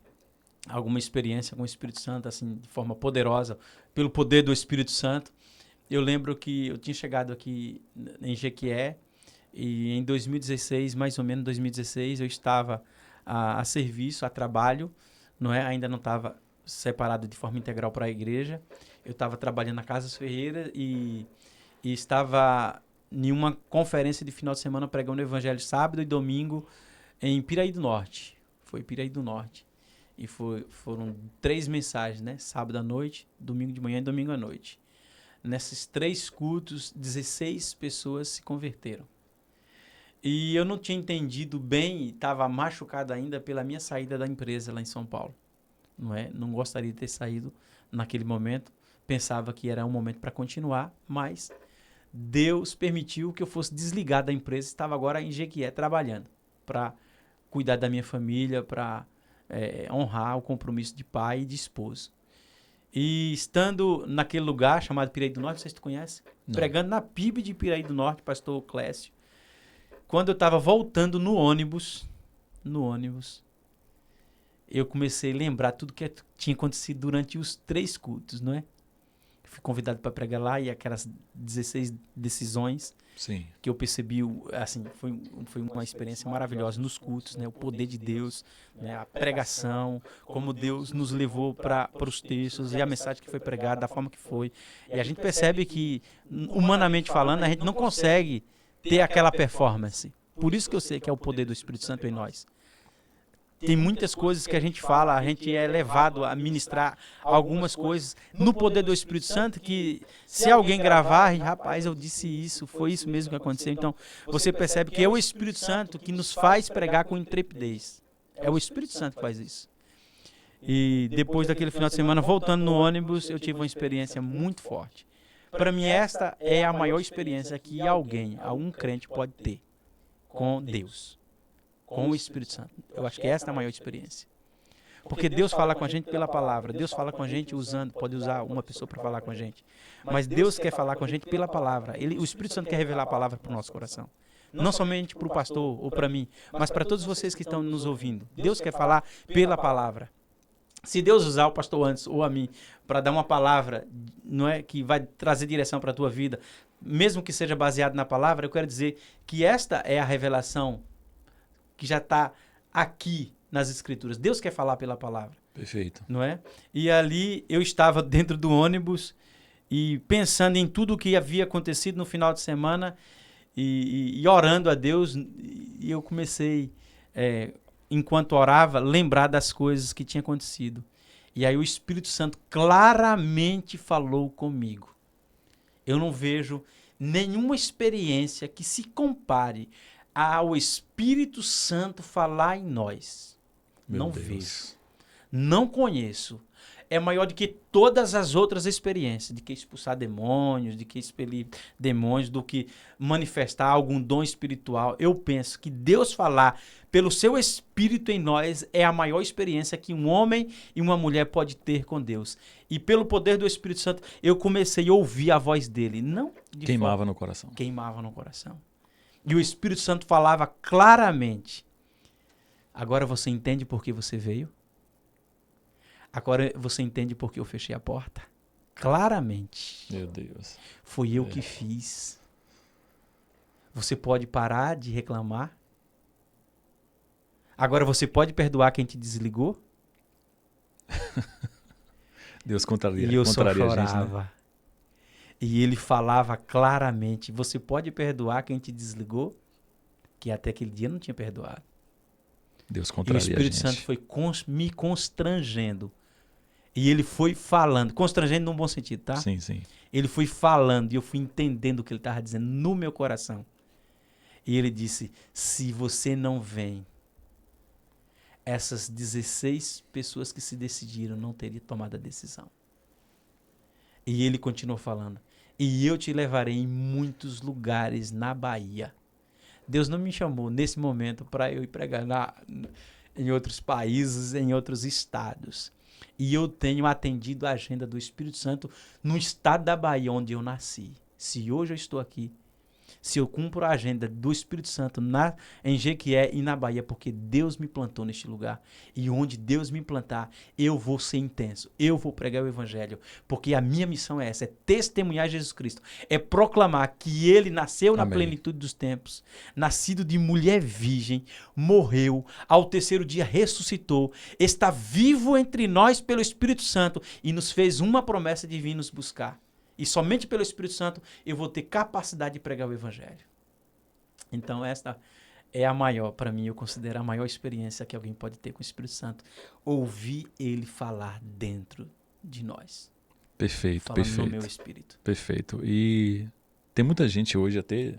S2: alguma experiência com o Espírito Santo, assim, de forma poderosa, pelo poder do Espírito Santo, eu lembro que eu tinha chegado aqui em Jequié, e em 2016, mais ou menos 2016, eu estava a serviço, a trabalho, não é? Ainda não estava separado de forma integral para a igreja. Eu estava trabalhando na Casas Ferreira e estava em uma conferência de final de semana pregando o evangelho sábado e domingo em Piraí do Norte. Foi Piraí do Norte. E foram 3 mensagens, né? Sábado à noite, domingo de manhã e domingo à noite. Nesses 3 cultos, 16 pessoas se converteram. E eu não tinha entendido bem, estava machucado ainda pela minha saída da empresa lá em São Paulo. Não é? Não gostaria de ter saído naquele momento. Pensava que era um momento para continuar, mas Deus permitiu que eu fosse desligado da empresa. Estava agora em Jequié trabalhando para cuidar da minha família, para honrar o compromisso de pai e de esposo. E estando naquele lugar chamado Piraí do Norte, não sei se tu conhece, pregando na PIB de Piraí do Norte, pastor Clécio. Quando eu estava voltando no ônibus, eu comecei a lembrar tudo que tinha acontecido durante os 3 cultos, não é? Fui convidado para pregar lá e aquelas 16 decisões
S1: Sim.
S2: que eu percebi, assim, foi uma experiência maravilhosa nos cultos, né? O poder de Deus, né? A pregação, como Deus nos levou para os textos e a mensagem que foi pregada, da forma que foi. E a gente percebe que, humanamente falando, a gente não consegue ter aquela performance. Por isso que eu sei que é o poder do Espírito Santo em nós. Tem muitas coisas que a gente fala, a gente é levado a ministrar algumas coisas no poder do Espírito Santo que se alguém gravar, rapaz, eu disse isso, foi isso mesmo que aconteceu. Então, você percebe que é o Espírito Santo que nos faz pregar com intrepidez. É o Espírito Santo que faz isso. E depois daquele final de semana, voltando no ônibus, eu tive uma experiência muito forte. Para mim, esta é a maior experiência que algum crente pode ter com Deus. Com o Espírito Santo. Eu acho que essa é a maior experiência. Porque Deus fala com a gente pela palavra. Deus fala com a gente pode usar uma pessoa para falar com a gente. Mas Deus quer falar com a gente pela palavra. O Espírito Santo quer revelar a palavra para o nosso coração. Não somente para o pastor ou para mim, mas para todos vocês que estão nos ouvindo. Deus quer falar pela palavra. Se Deus usar o pastor antes ou a mim para dar uma palavra, não é, que vai trazer direção para a tua vida, mesmo que seja baseado na palavra, eu quero dizer que esta é a revelação que já está aqui nas Escrituras. Deus quer falar pela palavra.
S1: Perfeito.
S2: Não é? E ali eu estava dentro do ônibus e pensando em tudo o que havia acontecido no final de semana e orando a Deus. E eu comecei, enquanto orava, lembrar das coisas que tinham acontecido. E aí o Espírito Santo claramente falou comigo. Eu não vejo nenhuma experiência que se compare ao Espírito Santo falar em nós. Não vejo. Não conheço. É maior do que todas as outras experiências, de que expulsar demônios, de que expelir demônios, do que manifestar algum dom espiritual. Eu penso que Deus falar pelo seu Espírito em nós é a maior experiência que um homem e uma mulher pode ter com Deus. E pelo poder do Espírito Santo, eu comecei a ouvir a voz dele. Não de
S1: Queimava no coração.
S2: Queimava no coração. E o Espírito Santo falava claramente. Agora você entende por que você veio? Agora você entende por que eu fechei a porta? Claramente.
S1: Meu Deus.
S2: Fui eu que fiz. Você pode parar de reclamar? Agora você pode perdoar quem te desligou?
S1: Deus contraria,
S2: e eu só chorava.
S1: A gente, né?
S2: E ele falava claramente, você pode perdoar quem te desligou? Que até aquele dia não tinha perdoado.
S1: Deus contraria a gente.
S2: E o Espírito Santo foi me constrangendo. E ele foi falando, constrangendo num bom sentido, tá?
S1: Sim, sim.
S2: Ele foi falando e eu fui entendendo o que ele estava dizendo no meu coração. E ele disse, se você não vem, essas 16 pessoas que se decidiram não teriam tomado a decisão. E ele continuou falando, e eu te levarei em muitos lugares na Bahia. Deus não me chamou nesse momento para eu ir pregar em outros países, em outros estados. E eu tenho atendido a agenda do Espírito Santo no estado da Bahia, onde eu nasci. Se hoje eu estou aqui, se eu cumpro a agenda do Espírito Santo em Jequié e na Bahia, porque Deus me plantou neste lugar. E onde Deus me plantar, eu vou ser intenso. Eu vou pregar o Evangelho. Porque a minha missão é essa, é testemunhar Jesus Cristo. É proclamar que Ele nasceu na plenitude dos tempos, nascido de mulher virgem, morreu, ao terceiro dia ressuscitou, está vivo entre nós pelo Espírito Santo e nos fez uma promessa de vir nos buscar. E somente pelo Espírito Santo eu vou ter capacidade de pregar o Evangelho. Então esta é a maior, para mim, eu considero a maior experiência que alguém pode ter com o Espírito Santo. Ouvir ele falar dentro de nós.
S1: Perfeito,
S2: falando
S1: perfeito.
S2: no meu espírito.
S1: Perfeito. E tem muita gente hoje até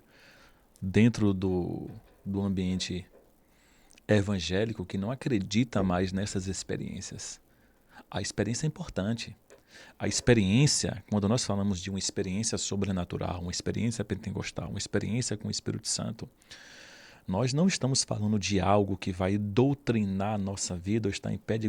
S1: dentro do ambiente evangélico que não acredita mais nessas experiências. A experiência é importante. A experiência, quando nós falamos de uma experiência sobrenatural, uma experiência pentecostal, uma experiência com o Espírito Santo, nós não estamos falando de algo que vai doutrinar a nossa vida ou estar em pé de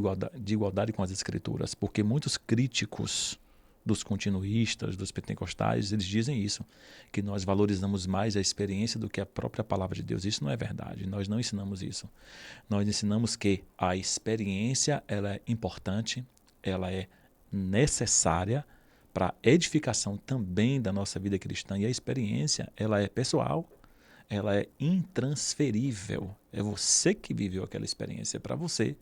S1: igualdade com as Escrituras, porque muitos críticos dos continuistas, dos pentecostais, eles dizem isso, que nós valorizamos mais a experiência do que a própria palavra de Deus. Isso não é verdade, nós não ensinamos isso. Nós ensinamos que a experiência ela é importante, ela é necessária para edificação também da nossa vida cristã. E a experiência, ela é pessoal, ela é intransferível. É você que viveu aquela experiência, para você.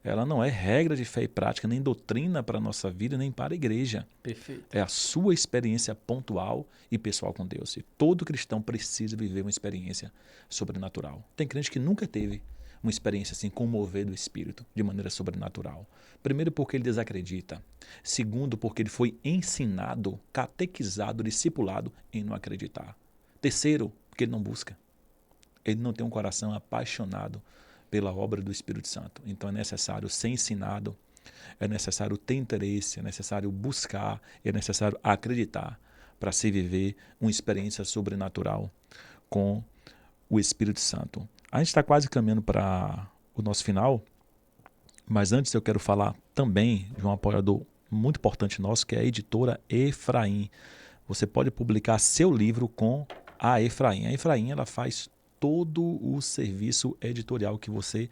S1: Ela não é regra de fé e prática, nem doutrina para a nossa vida, nem para a igreja.
S2: Perfeito.
S1: É a sua experiência pontual e pessoal com Deus. E todo cristão precisa viver uma experiência sobrenatural. Tem crente que nunca teve uma experiência assim, com o mover do Espírito, de maneira sobrenatural. Primeiro, porque ele desacredita. Segundo, porque ele foi ensinado, catequizado, discipulado em não acreditar. Terceiro, porque ele não busca. Ele não tem um coração apaixonado pela obra do Espírito Santo. Então é necessário ser ensinado, é necessário ter interesse, é necessário buscar, é necessário acreditar para se viver uma experiência sobrenatural com o Espírito Santo. A gente está quase caminhando para o nosso final, mas antes eu quero falar também de um apoiador muito importante nosso, que é a editora Efraim. Você pode publicar seu livro com a Efraim. A Efraim, ela faz todo o serviço editorial que você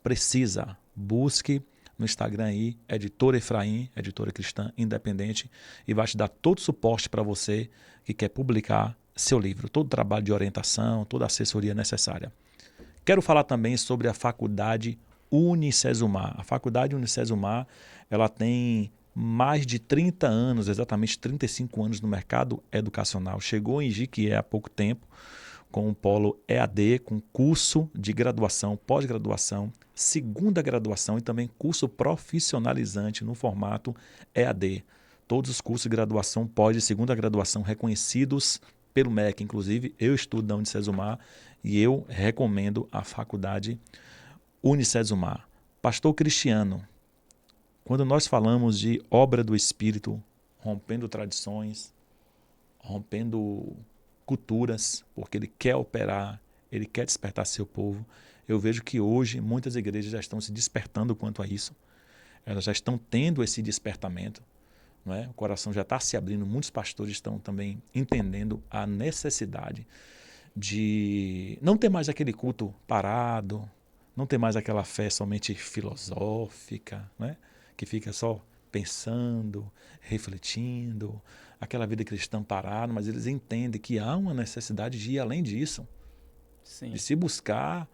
S1: precisa. Busque no Instagram aí, Editora Efraim, editora cristã independente, e vai te dar todo o suporte para você que quer publicar seu livro, todo o trabalho de orientação, toda a assessoria necessária. Quero falar também sobre a Faculdade Unicesumar. A Faculdade Unicesumar, ela tem mais de 30 anos, exatamente 35 anos no mercado educacional. Chegou em Jiquié há pouco tempo, com um polo EAD, com curso de graduação, pós-graduação, segunda graduação e também curso profissionalizante no formato EAD. Todos os cursos de graduação, pós e segunda graduação reconhecidos pelo MEC. Inclusive, eu estudo na Unicesumar e eu recomendo a Faculdade Unicesumar. Pastor Cristiano, quando nós falamos de obra do Espírito, rompendo tradições, rompendo culturas, porque ele quer operar, ele quer despertar seu povo. Eu vejo que hoje muitas igrejas já estão se despertando quanto a isso. Elas já estão tendo esse despertamento, não é? O coração já está se abrindo. Muitos pastores estão também entendendo a necessidade de não ter mais aquele culto parado, não ter mais aquela fé somente filosófica, né? Que fica só pensando, refletindo, aquela vida cristã parada, mas eles entendem que há uma necessidade de ir além disso. Sim. De se buscar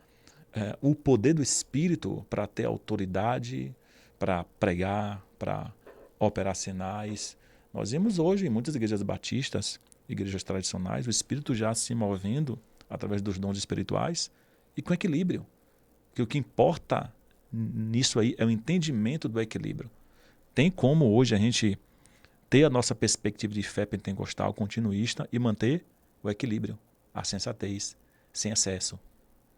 S1: o poder do Espírito para ter autoridade, para pregar, para operar sinais. Nós vemos hoje em muitas igrejas batistas, igrejas tradicionais, o Espírito já se movendo através dos dons espirituais e com equilíbrio. Que o que importa nisso aí é o entendimento do equilíbrio. Tem como hoje a gente ter a nossa perspectiva de fé pentecostal continuista e manter o equilíbrio, a sensatez, sem excesso,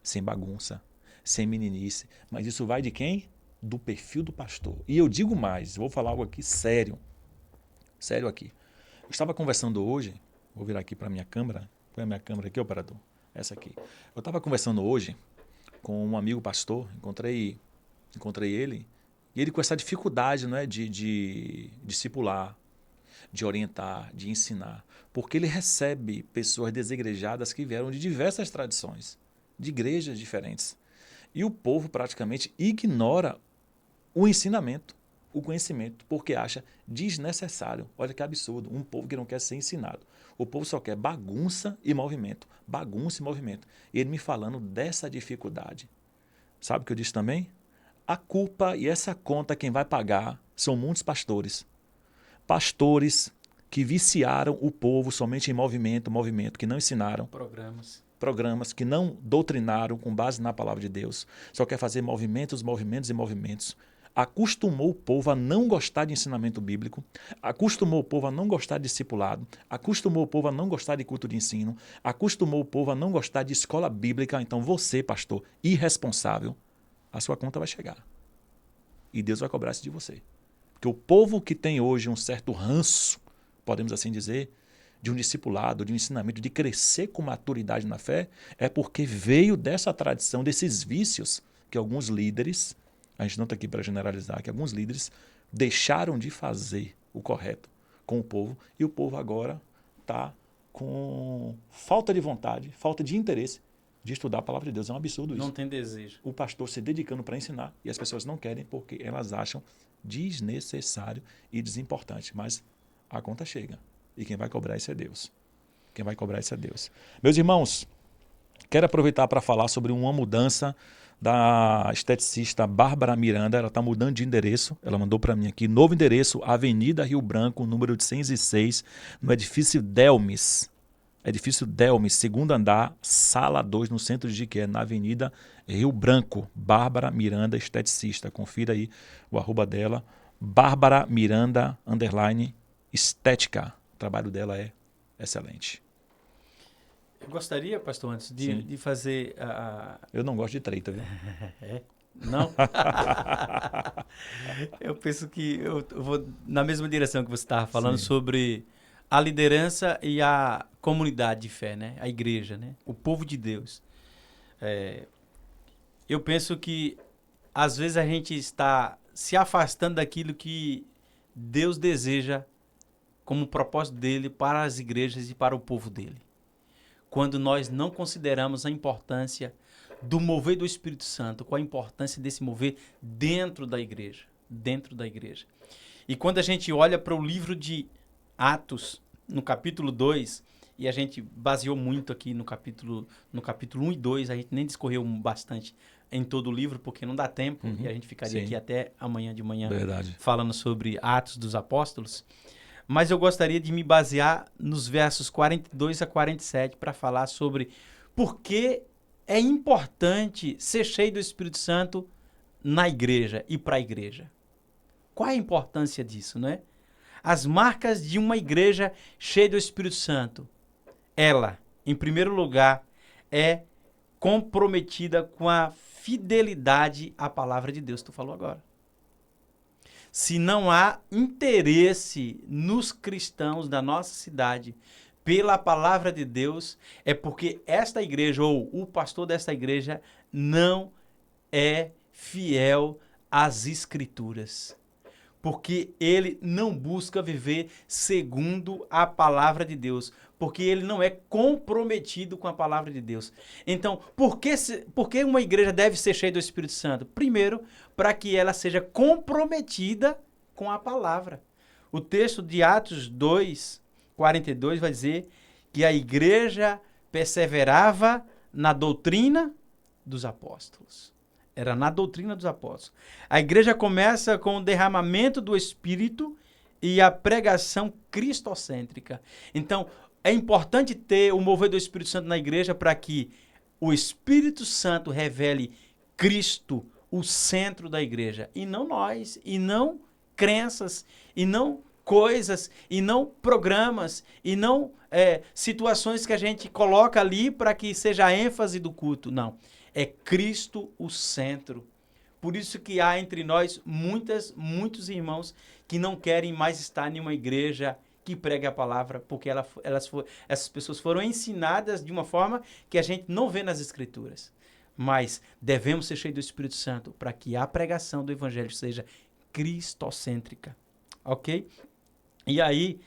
S1: sem bagunça, sem meninice. Mas isso vai de quem? Do perfil do pastor. E eu digo mais, vou falar algo aqui sério. Sério aqui. Eu estava conversando hoje, vou virar aqui para a minha câmera. Põe a minha câmera aqui, operador. Essa aqui. Eu estava conversando hoje com um amigo pastor, encontrei ele, e ele com essa dificuldade, não é, de discipular, de orientar, de ensinar, porque ele recebe pessoas desigrejadas que vieram de diversas tradições, de igrejas diferentes. E o povo praticamente ignora o ensinamento, o conhecimento, porque acha desnecessário. Olha que absurdo, um povo que não quer ser ensinado. O povo só quer bagunça e movimento, bagunça e movimento. E ele me falando dessa dificuldade. Sabe o que eu disse também? A culpa e essa conta quem vai pagar são muitos pastores. Pastores que viciaram o povo somente em movimento, que não ensinaram. Programas que não doutrinaram com base na palavra de Deus. Só quer fazer movimentos. Acostumou o povo a não gostar de ensinamento bíblico, acostumou o povo a não gostar de discipulado, acostumou o povo a não gostar de culto de ensino, acostumou o povo a não gostar de escola bíblica. Então você, pastor, irresponsável, a sua conta vai chegar. E Deus vai cobrar isso de você. Porque o povo que tem hoje um certo ranço, podemos assim dizer, de um discipulado, de um ensinamento, de crescer com maturidade na fé, é porque veio dessa tradição, desses vícios que alguns líderes, a gente não está aqui para generalizar, que alguns líderes deixaram de fazer o correto com o povo e o povo agora está com falta de vontade, falta de interesse de estudar a palavra de Deus. É um absurdo isso.
S2: Não tem desejo.
S1: O pastor se dedicando para ensinar e as pessoas não querem porque elas acham desnecessário e desimportante. Mas a conta chega. E quem vai cobrar isso é Deus. Quem vai cobrar isso é Deus. Meus irmãos, quero aproveitar para falar sobre uma mudança da esteticista Bárbara Miranda. Ela está mudando de endereço. Ela mandou para mim aqui, novo endereço, Avenida Rio Branco, número 806, no edifício Delmes. Edifício Delmes, segundo andar, sala 2, no centro de Jiqué, na Avenida Rio Branco. Bárbara Miranda, esteticista. Confira aí o arroba dela. Bárbara Miranda, _ estética. O trabalho dela é excelente.
S2: Eu gostaria, pastor, antes de fazer a...
S1: Eu não gosto de treta, viu?
S2: É? Não? Eu penso que eu vou na mesma direção que você estava falando sobre a liderança e a comunidade de fé, né? A igreja, né? O povo de Deus. Eu penso que às vezes a gente está se afastando daquilo que Deus deseja como propósito dele para as igrejas e para o povo dele. Quando nós não consideramos a importância do mover do Espírito Santo, qual a importância desse mover dentro da igreja, E quando a gente olha para o livro de Atos, no capítulo 2, e a gente baseou muito aqui no capítulo 1 e 2, a gente nem discorreu bastante em todo o livro, porque não dá tempo, e a gente ficaria aqui até amanhã de manhã falando sobre Atos dos Apóstolos. Mas eu gostaria de me basear nos versos 42 a 47 para falar sobre por que é importante ser cheio do Espírito Santo na igreja e para a igreja. Qual é a importância disso, né? As marcas de uma igreja cheia do Espírito Santo. Ela, em primeiro lugar, é comprometida com a fidelidade à palavra de Deus. Tu falou agora. Se não há interesse nos cristãos da nossa cidade pela palavra de Deus, é porque esta igreja ou o pastor desta igreja não é fiel às Escrituras. Porque ele não busca viver segundo a palavra de Deus. Porque ele não é comprometido com a palavra de Deus. Então, por que uma igreja deve ser cheia do Espírito Santo? Primeiro, para que ela seja comprometida com a palavra. O texto de Atos 2, 42 vai dizer que a igreja perseverava na doutrina dos apóstolos. Era na doutrina dos apóstolos. A igreja começa com o derramamento do Espírito e a pregação cristocêntrica. Então, é importante ter o mover do Espírito Santo na igreja para que o Espírito Santo revele Cristo, o centro da igreja. E não nós, e não crenças, e não coisas, e não programas, e não situações que a gente coloca ali para que seja a ênfase do culto. Não. É Cristo o centro. Por isso que há entre nós muitos irmãos que não querem mais estar em uma igreja que pregue a palavra, porque essas pessoas foram ensinadas de uma forma que a gente não vê nas Escrituras. Mas devemos ser cheios do Espírito Santo para que a pregação do Evangelho seja cristocêntrica. Ok? E aí,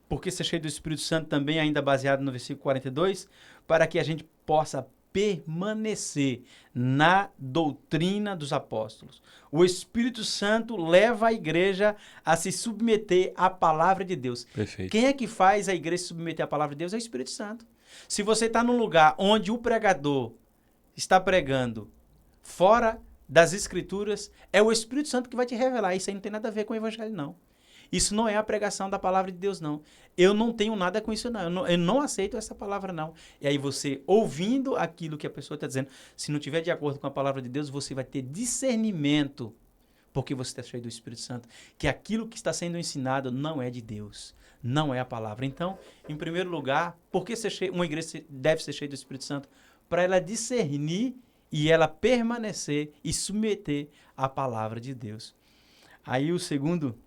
S2: porque ser cheio do Espírito Santo também, ainda baseado no versículo 42, para que a gente possa permanecer na doutrina dos apóstolos. O Espírito Santo leva a igreja a se submeter à palavra de Deus.
S1: Perfeito.
S2: Quem é que faz a igreja se submeter à palavra de Deus? É o Espírito Santo. Se você está num lugar onde o pregador está pregando fora das Escrituras, é o Espírito Santo que vai te revelar. Isso aí não tem nada a ver com o Evangelho, não. Isso não é a pregação da palavra de Deus, não. Eu não tenho nada com isso, não. Eu não aceito essa palavra, não. E aí você, ouvindo aquilo que a pessoa está dizendo, se não estiver de acordo com a palavra de Deus, você vai ter discernimento, porque você está cheio do Espírito Santo, que aquilo que está sendo ensinado não é de Deus, não é a palavra. Então, em primeiro lugar, por que uma igreja deve ser cheia do Espírito Santo? Para ela discernir e ela permanecer e submeter à palavra de Deus. Aí o segundo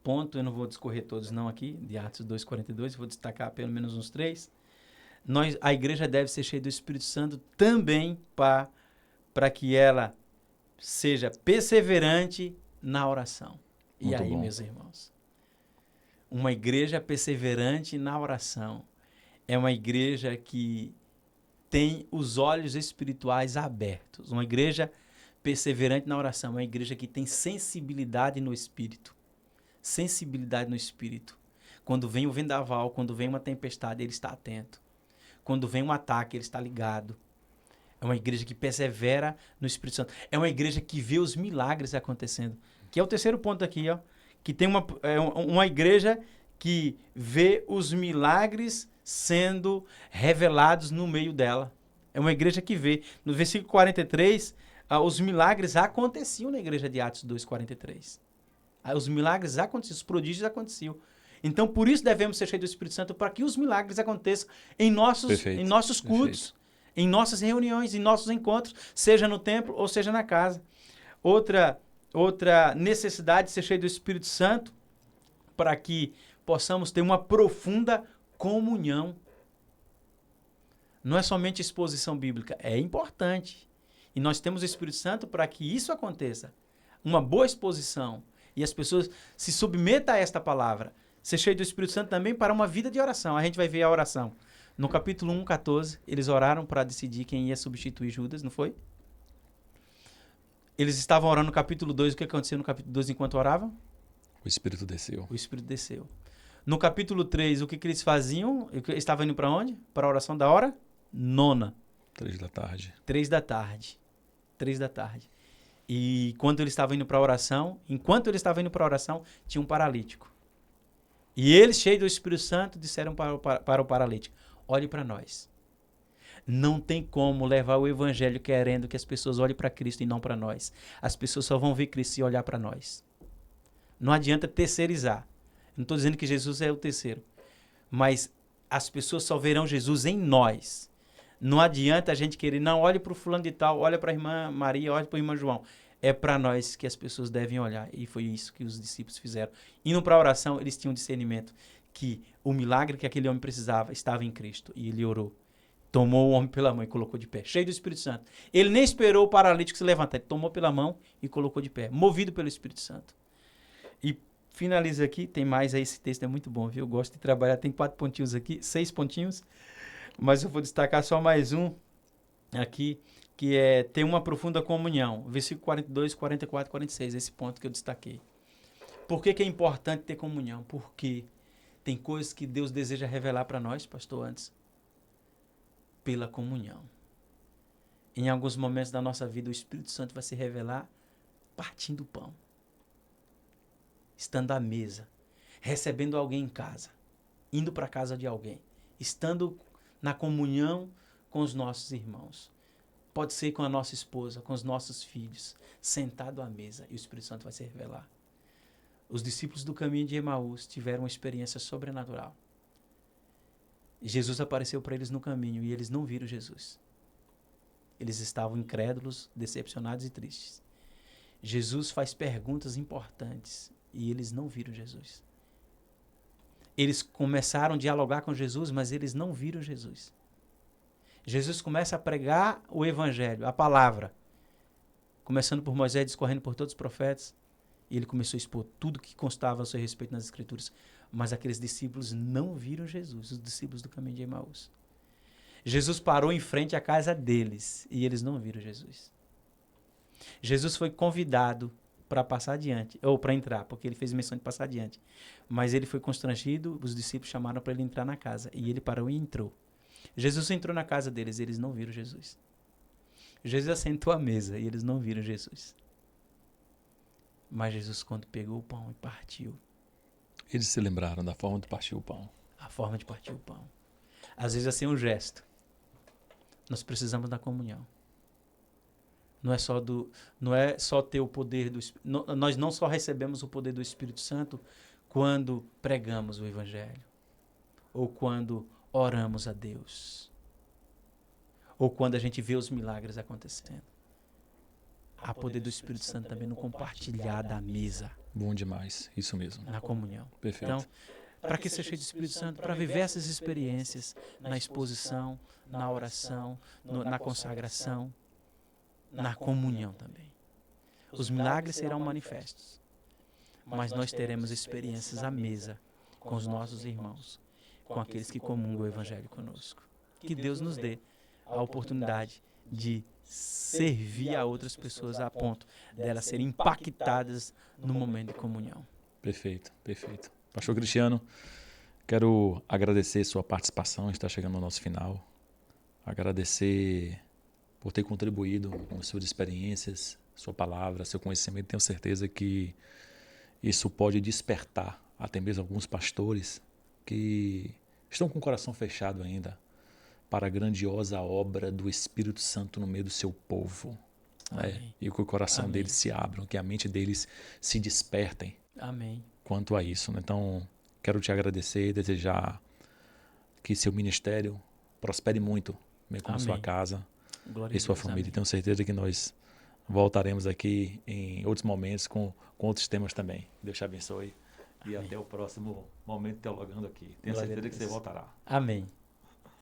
S2: ponto, eu não vou discorrer todos não aqui, de Atos 2:42, vou destacar pelo menos uns 3. A igreja deve ser cheia do Espírito Santo também para que ela seja perseverante na oração. E
S1: Muito
S2: aí,
S1: bom.
S2: Meus irmãos, uma igreja perseverante na oração é uma igreja que tem os olhos espirituais abertos. Uma igreja perseverante na oração é uma igreja que tem sensibilidade no espírito. sensibilidade no espírito. Quando vem o vendaval, quando vem uma tempestade, ele está atento. Quando vem um ataque, ele está ligado. É uma igreja que persevera no Espírito Santo. É uma igreja que vê os milagres acontecendo. Que é o terceiro ponto aqui, ó. Que tem uma igreja que vê os milagres sendo revelados no meio dela. É uma igreja que vê. No versículo 43, os milagres aconteciam na igreja de Atos 2:43. Os milagres aconteciam, os prodígios aconteciam. Então, por isso devemos ser cheios do Espírito Santo, para que os milagres aconteçam em nossos cultos, em nossas reuniões, em nossos encontros, seja no templo ou seja na casa. Outra necessidade de ser cheio do Espírito Santo, para que possamos ter uma profunda comunhão. Não é somente exposição bíblica, é importante. E nós temos o Espírito Santo para que isso aconteça. Uma boa exposição. E as pessoas se submetam a esta palavra. Ser cheio do Espírito Santo também para uma vida de oração. A gente vai ver a oração. No capítulo 1:14, eles oraram para decidir quem ia substituir Judas, não foi? Eles estavam orando no capítulo 2. O que aconteceu no capítulo 2 enquanto oravam?
S1: O Espírito desceu.
S2: O Espírito desceu. No capítulo 3, o que eles faziam? Eles estavam indo para onde? Para a oração da hora? 9.
S1: 3 da tarde.
S2: 3 da tarde. 3 da tarde. E quando eles estavam indo para a oração, tinha um paralítico. E eles, cheios do Espírito Santo, disseram para o paralítico: olhe para nós. Não tem como levar o evangelho querendo que as pessoas olhem para Cristo e não para nós. As pessoas só vão ver Cristo se olhar para nós. Não adianta terceirizar. Não estou dizendo que Jesus é o terceiro. Mas as pessoas só verão Jesus em nós. Não adianta a gente querer, não, olhe para o fulano de tal, olha para a irmã Maria, olha para o irmão João. É para nós que as pessoas devem olhar. E foi isso que os discípulos fizeram. Indo para a oração, eles tinham discernimento que o milagre que aquele homem precisava estava em Cristo. E ele orou. Tomou o homem pela mão e colocou de pé. Cheio do Espírito Santo. Ele nem esperou o paralítico se levantar. Ele tomou pela mão e colocou de pé. Movido pelo Espírito Santo. E finaliza aqui. Tem mais aí. Esse texto é muito bom, viu? Eu gosto de trabalhar. Tem 4 pontinhos aqui. 6 pontinhos. Mas eu vou destacar só mais um aqui, que é ter uma profunda comunhão. Versículo 42, 44, 46, esse ponto que eu destaquei. Por que é importante ter comunhão? Porque tem coisas que Deus deseja revelar para nós, pastor, antes. Pela comunhão. Em alguns momentos da nossa vida, o Espírito Santo vai se revelar partindo o pão. Estando à mesa. Recebendo alguém em casa. Indo para a casa de alguém. Estando na comunhão com os nossos irmãos. Pode ser com a nossa esposa, com os nossos filhos, sentado à mesa, e o Espírito Santo vai se revelar. Os discípulos do caminho de Emaús tiveram uma experiência sobrenatural. Jesus apareceu para eles no caminho e eles não viram Jesus. Eles estavam incrédulos, decepcionados e tristes. Jesus faz perguntas importantes e eles não viram Jesus. Eles começaram a dialogar com Jesus, mas eles não viram Jesus. Jesus começa a pregar o evangelho, a palavra. Começando por Moisés, discorrendo por todos os profetas. E ele começou a expor tudo que constava a seu respeito nas Escrituras. Mas aqueles discípulos não viram Jesus, os discípulos do caminho de Emaús. Jesus parou em frente à casa deles e eles não viram Jesus. Jesus foi convidado para passar adiante, ou para entrar, porque ele fez menção de passar adiante. Mas ele foi constrangido, os discípulos chamaram para ele entrar na casa, e ele parou e entrou. Jesus entrou na casa deles, e eles não viram Jesus. Jesus assentou à mesa, e eles não viram Jesus. Mas Jesus, quando pegou o pão e partiu...
S1: Eles se lembraram da forma de partir o pão.
S2: A forma de partir o pão. Às vezes assim é um gesto. Nós precisamos da comunhão. Não é só ter o poder do Espírito. Nós não só recebemos o poder do Espírito Santo quando pregamos o Evangelho. Ou quando oramos a Deus. Ou quando a gente vê os milagres acontecendo. Há poder do Espírito Santo também no compartilhar da mesa.
S1: Bom demais, isso mesmo.
S2: Na comunhão.
S1: Perfeito.
S2: Então, para que ser cheio do Espírito Santo? Para viver essas experiências na exposição, na oração, na consagração, na comunhão também. Os milagres serão manifestos, mas nós teremos experiências à mesa com os nossos irmãos, com aqueles que comungam o Evangelho conosco. Que Deus nos dê a oportunidade de servir a outras pessoas a ponto delas serem impactadas no momento de comunhão.
S1: Perfeito, perfeito. Pastor Cristiano, quero agradecer sua participação, está chegando no nosso final. Agradecer por ter contribuído com suas experiências, sua palavra, seu conhecimento. Tenho certeza que isso pode despertar até mesmo alguns pastores que estão com o coração fechado ainda para a grandiosa obra do Espírito Santo no meio do seu povo. E que o coração deles se abra, que a mente deles se despertem.
S2: Amém.
S1: Quanto a isso. Então, quero te agradecer e desejar que seu ministério prospere muito, bem como sua casa e sua família. Tenho certeza que nós voltaremos aqui em outros momentos com outros temas também. Deus te abençoe. E até o próximo Momento Teologando aqui. Tenho certeza que você voltará.
S2: Amém.